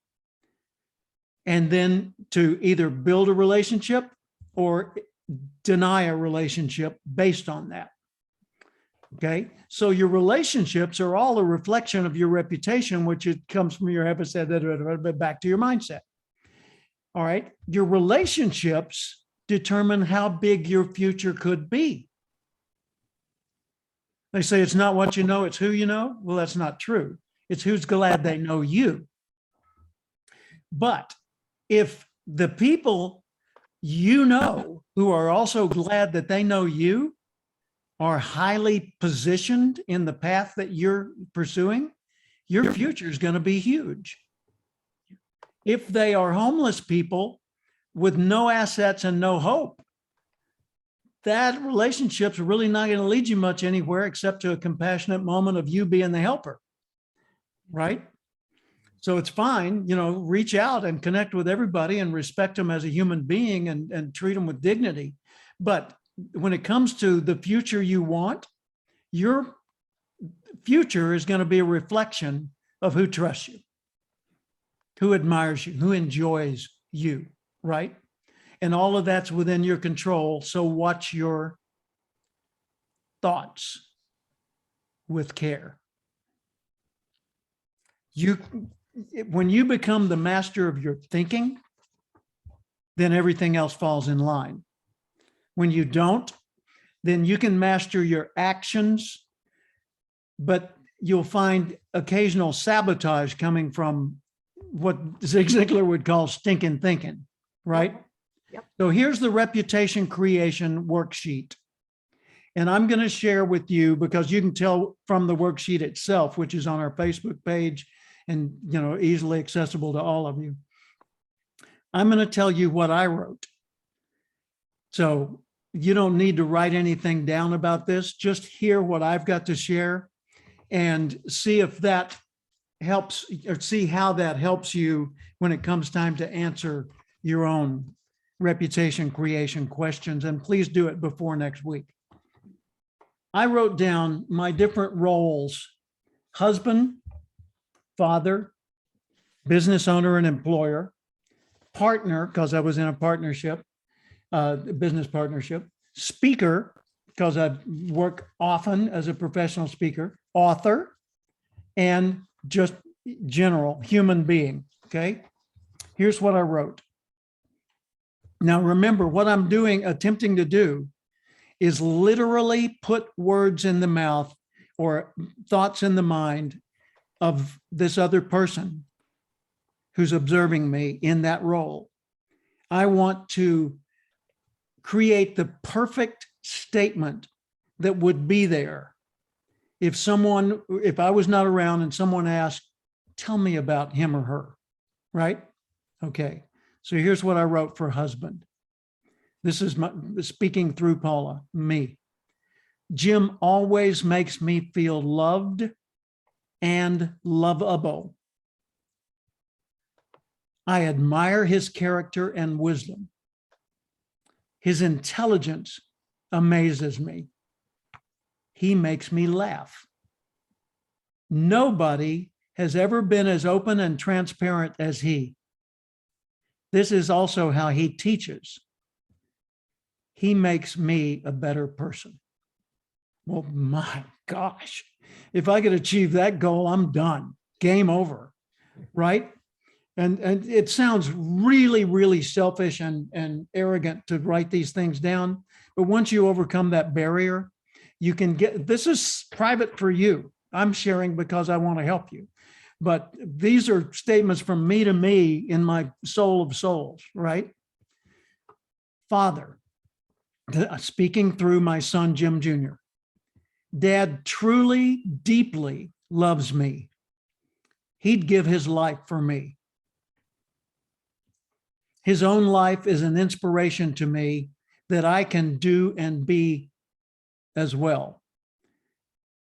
and then to either build a relationship or deny a relationship based on that. Okay. So your relationships are all a reflection of your reputation, which it comes from your episode, back to your mindset. All right. Your relationships determine how big your future could be. They say it's not what you know, it's who you know. Well, that's not true. It's who's glad they know you. But if the people you know who are also glad that they know you are highly positioned in the path that you're pursuing, your future is going to be huge. If they are homeless people with no assets and no hope, that relationship's really not going to lead you much anywhere except to a compassionate moment of you being the helper, right? So it's fine, reach out and connect with everybody and respect them as a human being and treat them with dignity. But when it comes to the future you want, your future is going to be a reflection of who trusts you, who admires you, who enjoys you, right? And all of that's within your control. So watch your thoughts with care. When you become the master of your thinking, then everything else falls in line. When you don't, then you can master your actions, but you'll find occasional sabotage coming from what Zig Ziglar would call stinking thinking, right? Yep. So here's the reputation creation worksheet. And I'm going to share with you, because you can tell from the worksheet itself, which is on our Facebook page and easily accessible to all of you. I'm going to tell you what I wrote. So you don't need to write anything down about this. Just hear what I've got to share and see if that helps, or see how that helps you when it comes time to answer your own reputation creation questions. And please do it before next week. I wrote down my different roles: husband, father, business owner and employer, partner, because I was in a partnership, business partnership, speaker, because I work often as a professional speaker, author, and just general human being. Okay. Here's what I wrote. Now, remember, what I'm attempting to do is literally put words in the mouth or thoughts in the mind of this other person who's observing me in that role. I want to create the perfect statement that would be there if I was not around and someone asked, tell me about him or her, right? Okay, so here's what I wrote for husband. This is speaking through Paula, me. Jim always makes me feel loved and lovable. I admire his character and wisdom. His intelligence amazes me. He makes me laugh. Nobody has ever been as open and transparent as he. This is also how he teaches. He makes me a better person. Well, my gosh, if I could achieve that goal, I'm done. Game over, right? And it sounds really, really selfish and arrogant to write these things down. But once you overcome that barrier, you can this is private for you. I'm sharing because I want to help you. But these are statements from me to me in my soul of souls, right? Father, speaking through my son, Jim Jr. Dad truly, deeply loves me. He'd give his life for me. His own life is an inspiration to me that I can do and be as well.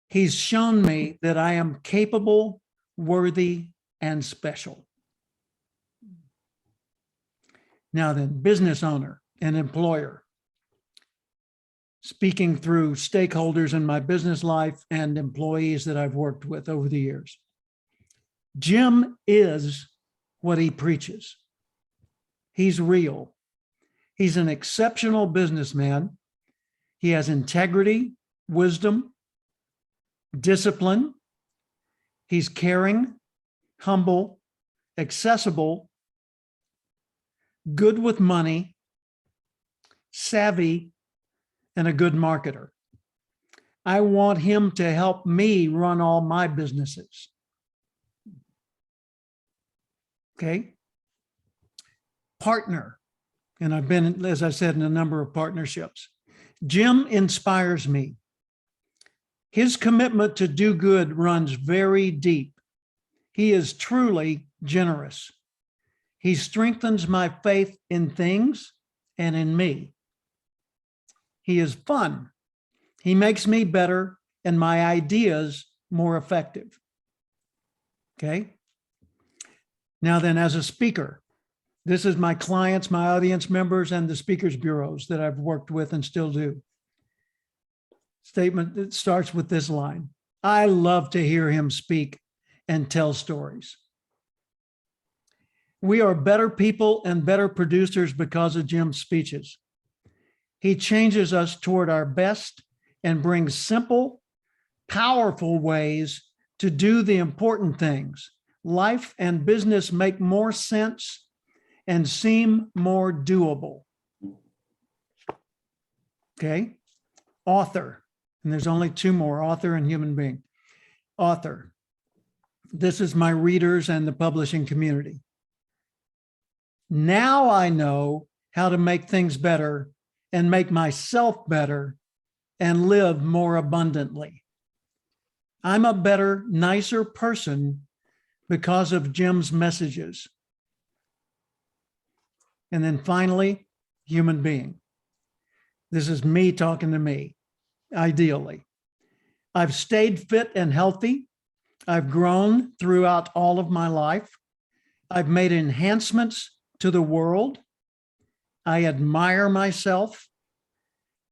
He's shown me that I am capable, worthy, and special. Now then, business owner and employer. Speaking through stakeholders in my business life and employees that I've worked with over the years. Jim is what he preaches. He's real. He's an exceptional businessman. He has integrity, wisdom, discipline. He's caring, humble, accessible, good with money, savvy, and a good marketer. I want him to help me run all my businesses. Okay. Partner. And I've been, as I said, in a number of partnerships. Jim inspires me. His commitment to do good runs very deep. He is truly generous. He strengthens my faith in things and in me. He is fun. He makes me better and my ideas more effective. Okay. Now then, as a speaker, this is my clients, my audience members, and the speakers bureaus that I've worked with and still do. Statement that starts with this line. I love to hear him speak and tell stories. We are better people and better producers because of Jim's speeches. He changes us toward our best and brings simple, powerful ways to do the important things. Life and business make more sense and seem more doable. Okay. Author. And there's only two more, author and human being. Author. This is my readers and the publishing community. Now I know how to make things better and make myself better and live more abundantly. I'm a better, nicer person because of Jim's messages. And then finally, human being. This is me talking to me, ideally. I've stayed fit and healthy. I've grown throughout all of my life. I've made enhancements to the world. I admire myself.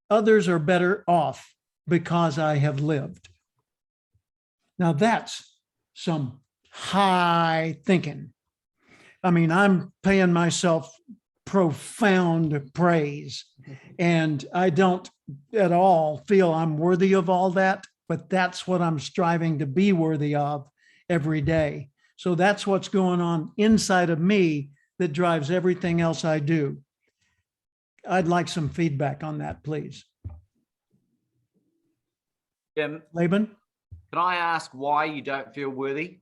Others are better off because I have lived. Now that's some high thinking. I mean, I'm paying myself profound praise, and I don't at all feel I'm worthy of all that, but that's what I'm striving to be worthy of every day. So that's what's going on inside of me that drives everything else I do. I'd like some feedback on that, please. Jim, Laban, can I ask why you don't feel worthy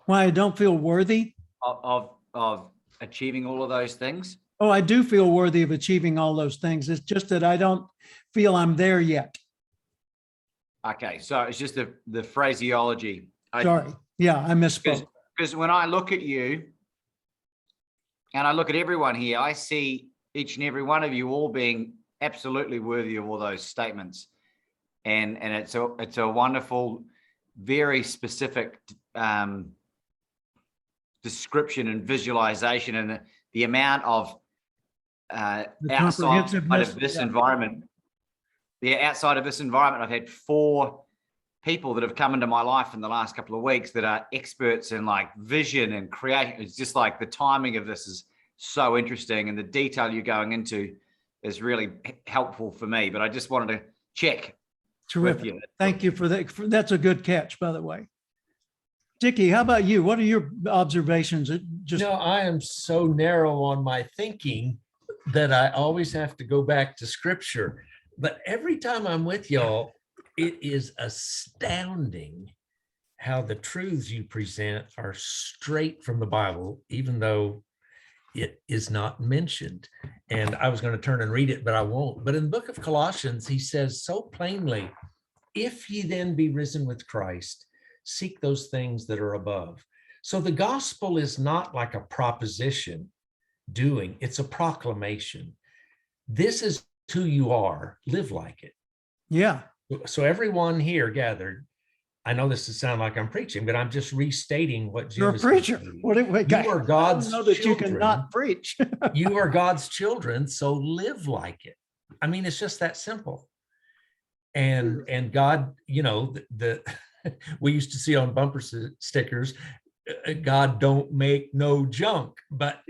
why I don't feel worthy? of achieving all of those things? Oh, I do feel worthy of achieving all those things. It's just that I don't feel I'm there yet. Okay, so it's just the phraseology. Sorry. Yeah, I misspoke. Because when I look at you and I look at everyone here, I see each and every one of you all being absolutely worthy of all those statements. And it's a wonderful, very specific description and visualization, and the amount of outside of this environment. Outside of this environment, I've had 4 people that have come into my life in the last couple of weeks that are experts in like vision and creation. It's just like the timing of this is so interesting, and the detail you're going into is really helpful for me. But I just wanted to check. Terrific. Thank you for that. That's a good catch, by the way. Dickie, how about you? What are your observations? Just I am so narrow on my thinking that I always have to go back to scripture. But every time I'm with y'all, it is astounding how the truths you present are straight from the Bible, even though it is not mentioned. And I was going to turn and read it, but I won't. But in the book of Colossians, he says so plainly, if ye then be risen with Christ, seek those things that are above. So the gospel is not like a proposition doing, it's a proclamation. This is who you are, live like it. yeah, So everyone here gathered, I know this will sound like I'm preaching, but I'm just restating what Jim you're a is preacher. saying. What? You are God's I don't know that you children. cannot preach. You are God's children, so live like it. I mean, it's just that simple. And God, the we used to see on bumper stickers, God don't make no junk, but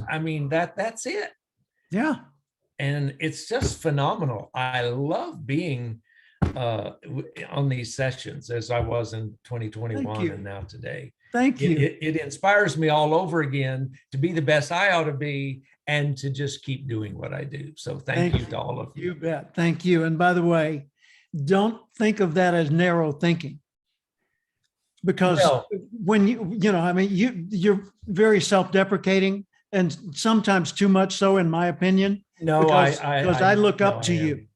I mean, that's it. Yeah. And it's just phenomenal. I love being on these sessions as I was in 2021 and now today. Thank you. It inspires me all over again to be the best I ought to be and to just keep doing what I do. So thank you to all of you. You bet. Thank you. And by the way, don't think of that as narrow thinking. Because when you're very self-deprecating, and sometimes too much so, in my opinion. No, because I look up to you,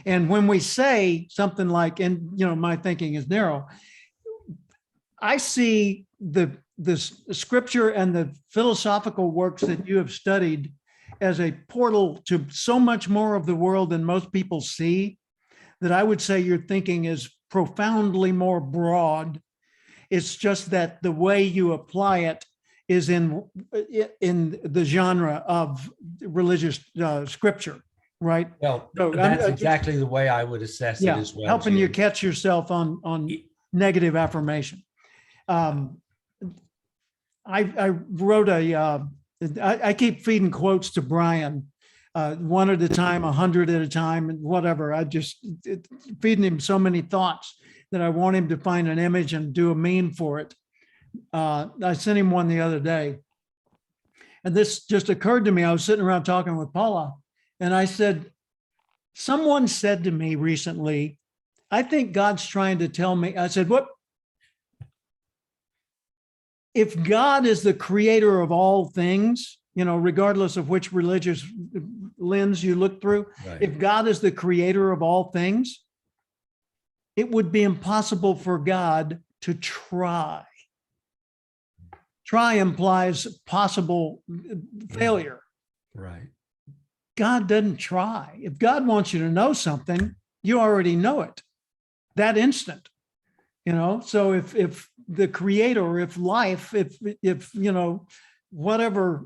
and when we say something like, and my thinking is narrow, I see the scripture and the philosophical works that you have studied as a portal to so much more of the world than most people see, that I would say your thinking is profoundly more broad. It's just that the way you apply it is in the genre of religious scripture, right? Well, So that's exactly the way I would assess it as well. Helping you Jim. catch yourself on negative affirmation. I wrote I keep feeding quotes to Brian, one at a time, 100 at a time, and whatever. I just feeding him so many thoughts that I want him to find an image and do a meme for it. I sent him one the other day, and this just occurred to me. I was sitting around talking with Paula, and I said, someone said to me recently, I think God's trying to tell me. I said, what? If God is the creator of all things, regardless of which religious lens you look through, Right. if God is the creator of all things, it would be impossible for God to try. Try implies possible failure. Right. God doesn't try. If God wants you to know something, you already know it that instant. So if the creator, if life, if whatever,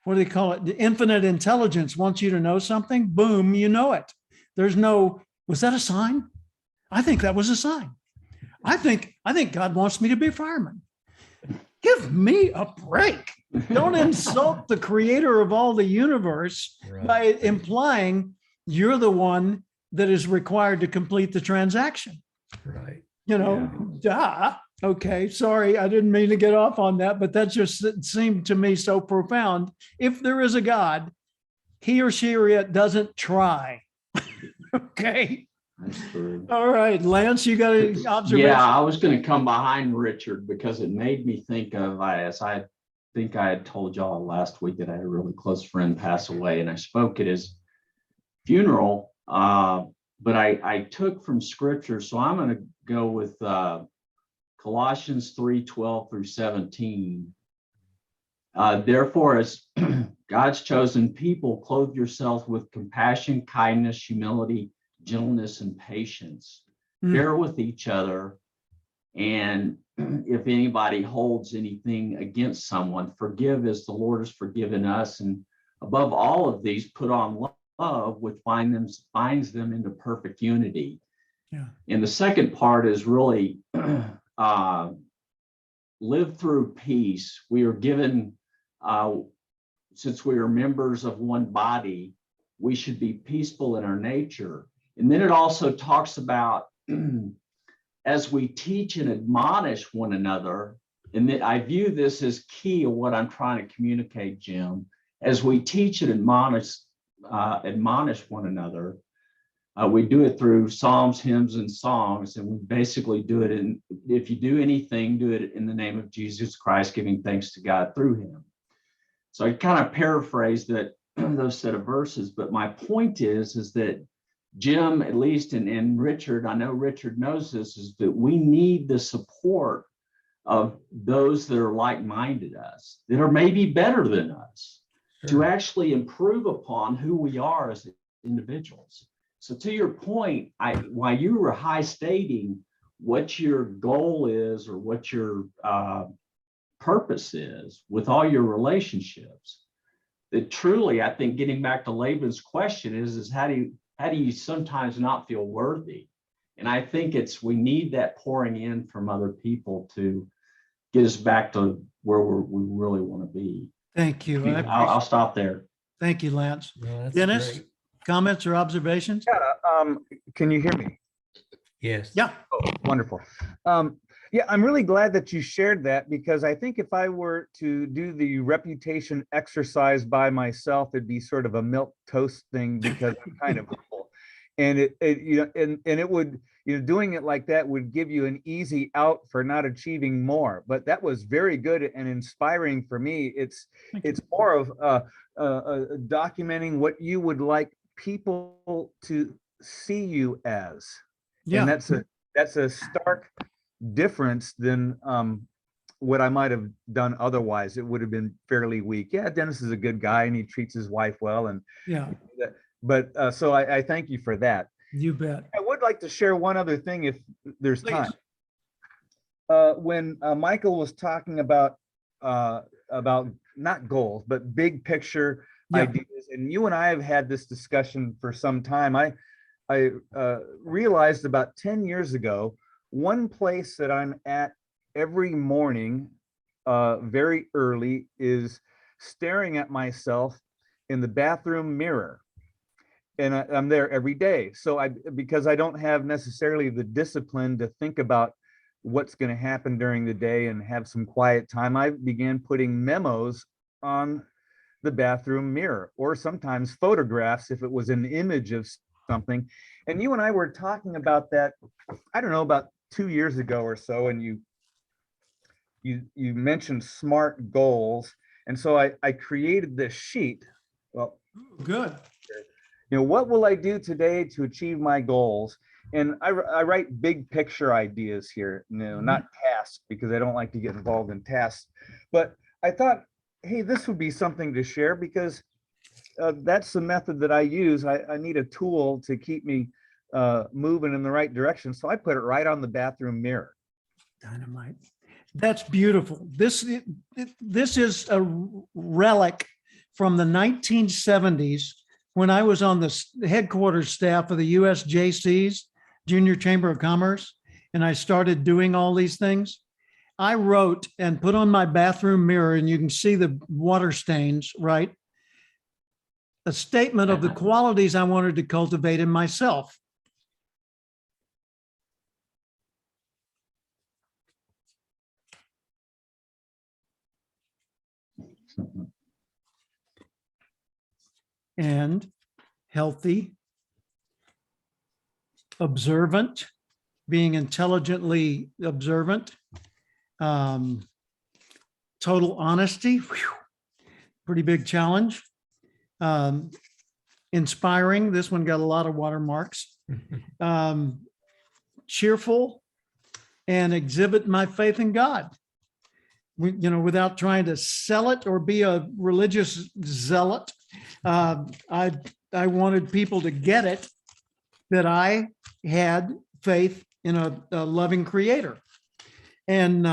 what do they call it? The infinite intelligence wants you to know something, boom, you know it. There's no, was that a sign? I think that was a sign. I think God wants me to be a fireman. Give me a break. Don't insult the creator of all the universe by implying you're the one that is required to complete the transaction. Right. Duh. Okay, sorry, I didn't mean to get off on that, but that just seemed to me so profound. If there is a God, he or she or it doesn't try. Okay. That's true. All right, Lance, you got an observation? Yeah, I was going to come behind Richard because it made me think of, as I think I had told y'all last week, that I had a really close friend pass away, and I spoke at his funeral. But I took from scripture, so I'm going to go with Colossians 3:12-17. Therefore, as God's chosen people, clothe yourself with compassion, kindness, humility, gentleness, and patience. Bear with each other. And if anybody holds anything against someone, forgive as the Lord has forgiven us. And above all of these, put on love, which binds them into perfect unity. Yeah. And the second part is really live through peace. We are given, since we are members of one body, we should be peaceful in our nature. And then it also talks about as we teach and admonish one another, and I view this as key of what I'm trying to communicate, Jim. As we teach and admonish one another, we do it through psalms, hymns, and songs, and we basically do it in, if you do anything, do it in the name of Jesus Christ, giving thanks to God through him. So I kind of paraphrase that those set of verses, but my point is that Jim, at least, and Richard, I know Richard knows this, is that we need the support of those that are like-minded us, that are maybe better than us, to actually improve upon who we are as individuals. So to your point, while you were high stating what your goal is or what your purpose is with all your relationships, that truly, I think, getting back to Laban's question is how do you sometimes not feel worthy? And I think we need that pouring in from other people to get us back to where we really want to be. Thank you. I'll stop there. Thank you, Lance. No, that's Dennis, great. comments or observations? Can you hear me? Yes. Yeah. Oh, wonderful. Yeah, I'm really glad that you shared that, because I think if I were to do the reputation exercise by myself, it'd be sort of a milk toast thing, because I'm kind of humble. And it would, doing it like that would give you an easy out for not achieving more. But that was very good and inspiring for me. It's more of documenting what you would like people to see you as. Yeah. And that's a stark difference than what I might have done otherwise. It would have been fairly weak. Yeah, Dennis is a good guy and he treats his wife well, and Yeah. but so I thank you for that. You bet. I would like to share one other thing if there's Please. time. When Michael was talking about not goals but big picture Yeah. ideas, and you and I have had this discussion for some time. I realized about 10 years ago, one place that I'm at every morning very early is staring at myself in the bathroom mirror. And I'm there every day. So because I don't have necessarily the discipline to think about what's going to happen during the day and have some quiet time, I began putting memos on the bathroom mirror, or sometimes photographs if it was an image of something. And you and I were talking about that, I don't know, about 2 years ago or so, and you mentioned SMART goals. And so I created this sheet. Well, Good. what will I do today to achieve my goals? And I write big picture ideas here, not tasks, because I don't like to get involved in tasks. But I thought hey, this would be something to share because that's the method that I use. I need a tool to keep me moving in the right direction. So I put it right on the bathroom mirror. Dynamite. That's beautiful. This is a relic from the 1970s when I was on the headquarters staff of the USJC's, Junior Chamber of Commerce, and I started doing all these things. I wrote and put on my bathroom mirror, and you can see the water stains, right? A statement of the qualities I wanted to cultivate in myself. And healthy, observant, being intelligently observant, total honesty, pretty big challenge. Inspiring, this one got a lot of watermarks. Cheerful, and exhibit my faith in God. Without trying to sell it or be a religious zealot. I wanted people to get it, that I had faith in a loving creator. And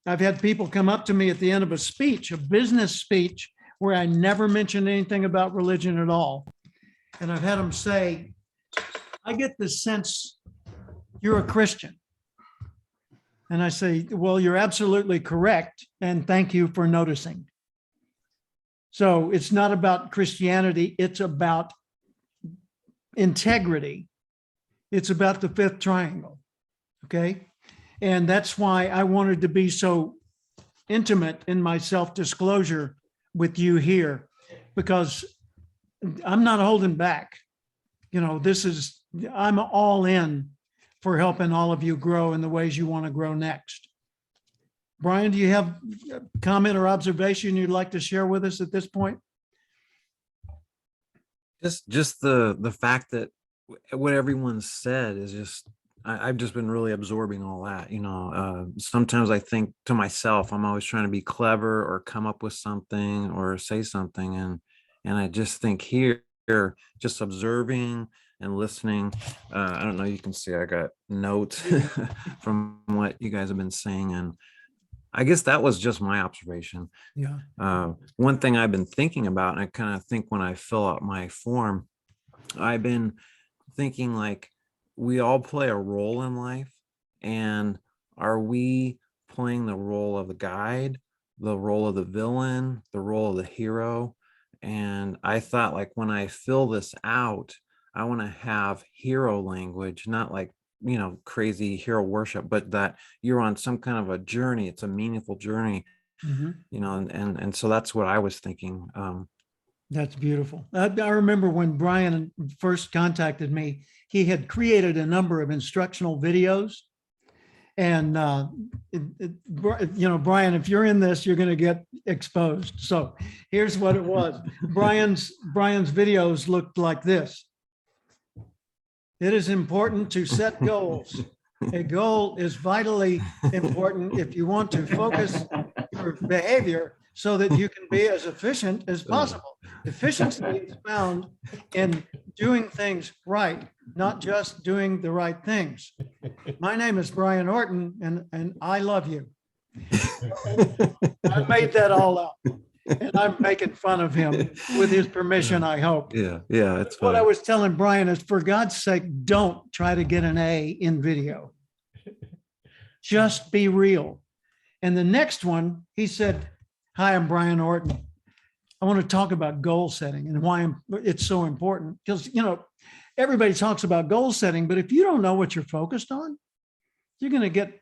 I've had people come up to me at the end of a speech, a business speech, where I never mentioned anything about religion at all. And I've had them say, I get the sense you're a Christian. And I say, well, you're absolutely correct. And thank you for noticing. So it's not about Christianity. It's about integrity. It's about the fifth triangle. Okay. And that's why I wanted to be so intimate in my self-disclosure with you here, because I'm not holding back. I'm all in for helping all of you grow in the ways you want to grow next. Brian, do you have a comment or observation you'd like to share with us at this point? Just the fact that what everyone said is just, I've just been really absorbing all that. Sometimes I think to myself, I'm always trying to be clever or come up with something or say something. And I just think here, just observing and listening. I don't know, you can see I got notes from what you guys have been saying. And I guess that was just my observation. Yeah. One thing I've been thinking about, and I kind of think when I fill out my form, I've been thinking like we all play a role in life. And are we playing the role of the guide, the role of the villain, the role of the hero? And I thought like when I fill this out, I want to have hero language, not like, crazy hero worship, but that you're on some kind of a journey. It's a meaningful journey, and so that's what I was thinking. That's beautiful. I remember when Brian first contacted me, he had created a number of instructional videos. And, Brian, if you're in this, you're going to get exposed. So here's what it was. Brian's videos looked like this. It is important to set goals. A goal is vitally important if you want to focus your behavior so that you can be as efficient as possible. Efficiency is found in doing things right, not just doing the right things. My name is Brian Orton, and I love you. I made that all up, and I'm making fun of him with his permission, I hope. Yeah, it's What I fine. was telling Brian is, for God's sake, don't try to get an A in video. Just be real. And the next one, he said, hi, I'm Brian Orton. I want to talk about goal setting and why it's so important. Because, everybody talks about goal setting, but if you don't know what you're focused on, you're going to get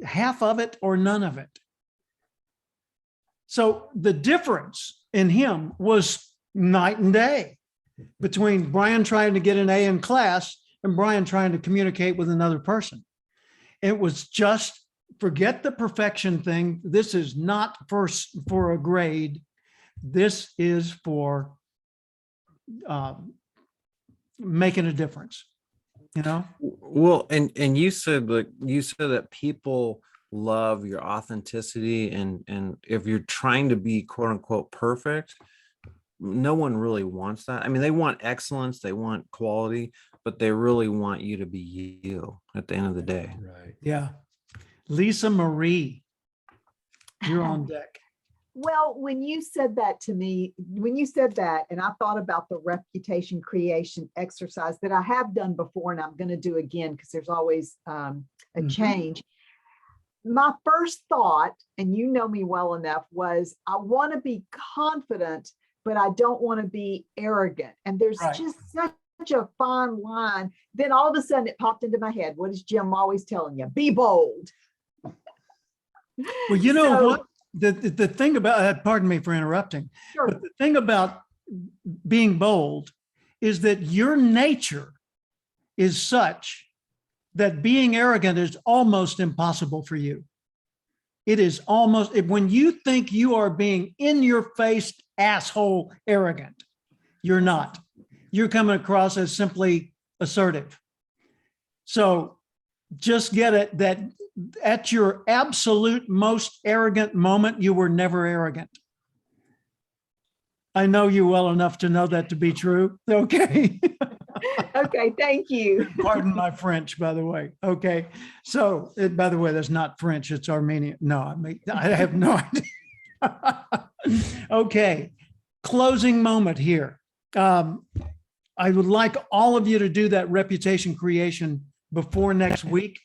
half of it or none of it. So the difference in him was night and day between Brian trying to get an A in class and Brian trying to communicate with another person. It was just, forget the perfection thing. This is not for a grade. This is for making a difference, Well, and you said that people love, your authenticity, and if you're trying to be quote unquote perfect, no one really wants that. I mean, they want excellence, they want quality, but they really want you to be you at the end of the day. Right. Yeah. Lisa Marie, you're on deck. Well, when you said that to me, when you said that, and I thought about the reputation creation exercise that I have done before, and I'm going to do again because there's always a change. My first thought, and you know me well enough, was I want to be confident, but I don't want to be arrogant. And there's Right. just such a fine line. Then all of a sudden it popped into my head. What is Jim always telling you? Be bold. Well, you know So- what? The thing about, pardon me for interrupting, Sure. but the thing about being bold is that your nature is such that being arrogant is almost impossible for you. It is almost, when you think you are being in your face, asshole arrogant, you're not. You're coming across as simply assertive. So just get it that at your absolute most arrogant moment, you were never arrogant. I know you well enough to know that to be true. Okay. Okay, thank you. Pardon my French, by the way. Okay. So, by the way, that's not French, it's Armenian. No, I have no idea. Okay. Closing moment here. I would like all of you to do that reputation creation before next week.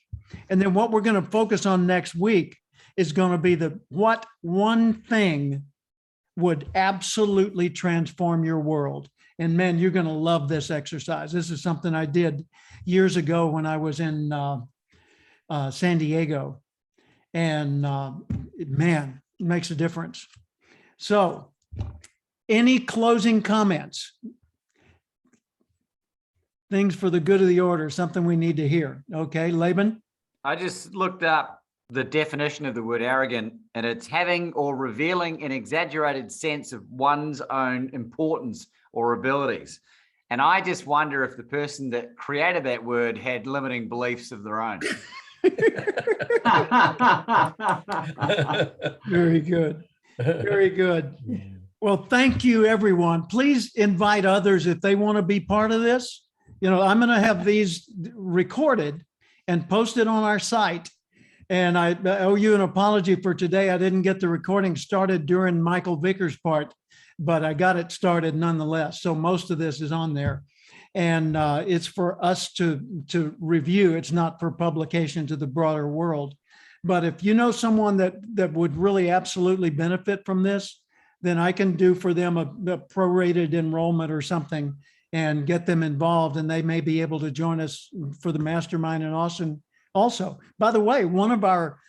And then what we're going to focus on next week is going to be what one thing would absolutely transform your world. And man, you're going to love this exercise. This is something I did years ago when I was in San Diego. And man, it makes a difference. So any closing comments? Things for the good of the order, something we need to hear. Okay, Laban? I just looked up the definition of the word arrogant, and it's having or revealing an exaggerated sense of one's own importance or abilities. And I just wonder if the person that created that word had limiting beliefs of their own. Very good. Very good. Well, thank you, everyone. Please invite others if they want to be part of this. You know, I'm going to have these recorded and posted on our site. And I owe you an apology for today. I didn't get the recording started during Michael Vickers' part, but I got it started nonetheless. So most of this is on there. And it's for us to review. It's not for publication to the broader world. But if you know someone that would really absolutely benefit from this, then I can do for them a prorated enrollment or something and get them involved, and they may be able to join us for the mastermind in Austin also. By the way, one of our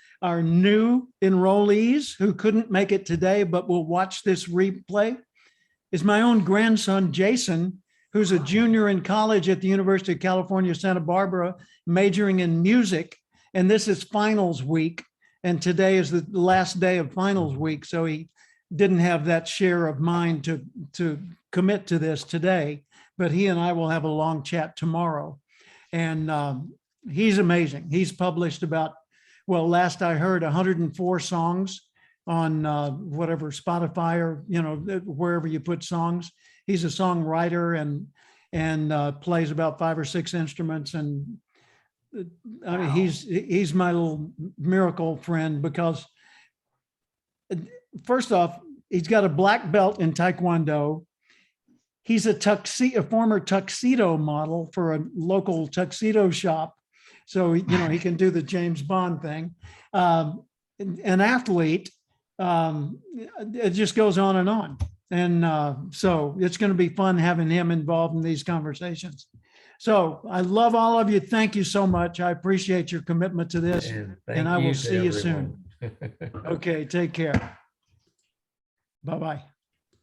new enrollees who couldn't make it today but will watch this replay is my own grandson, Jason, who's a junior in college at the University of California, Santa Barbara, majoring in music. And this is finals week. And today is the last day of finals week. So he didn't have that share of mind to commit to this today, but he and I will have a long chat tomorrow. And he's amazing. He's published about, well, last I heard, 104 songs on whatever, Spotify or, you know, wherever you put songs. He's a songwriter and plays about 5 or 6 instruments. And I mean, he's my little miracle friend because first off, he's got a black belt in Taekwondo. He's a former tuxedo model for a local tuxedo shop. So, you know, he can do the James Bond thing. An athlete, it just goes on and on. And so it's going to be fun having him involved in these conversations. So I love all of you. Thank you so much. I appreciate your commitment to this. And I will see you soon. Okay, take care. Bye-bye.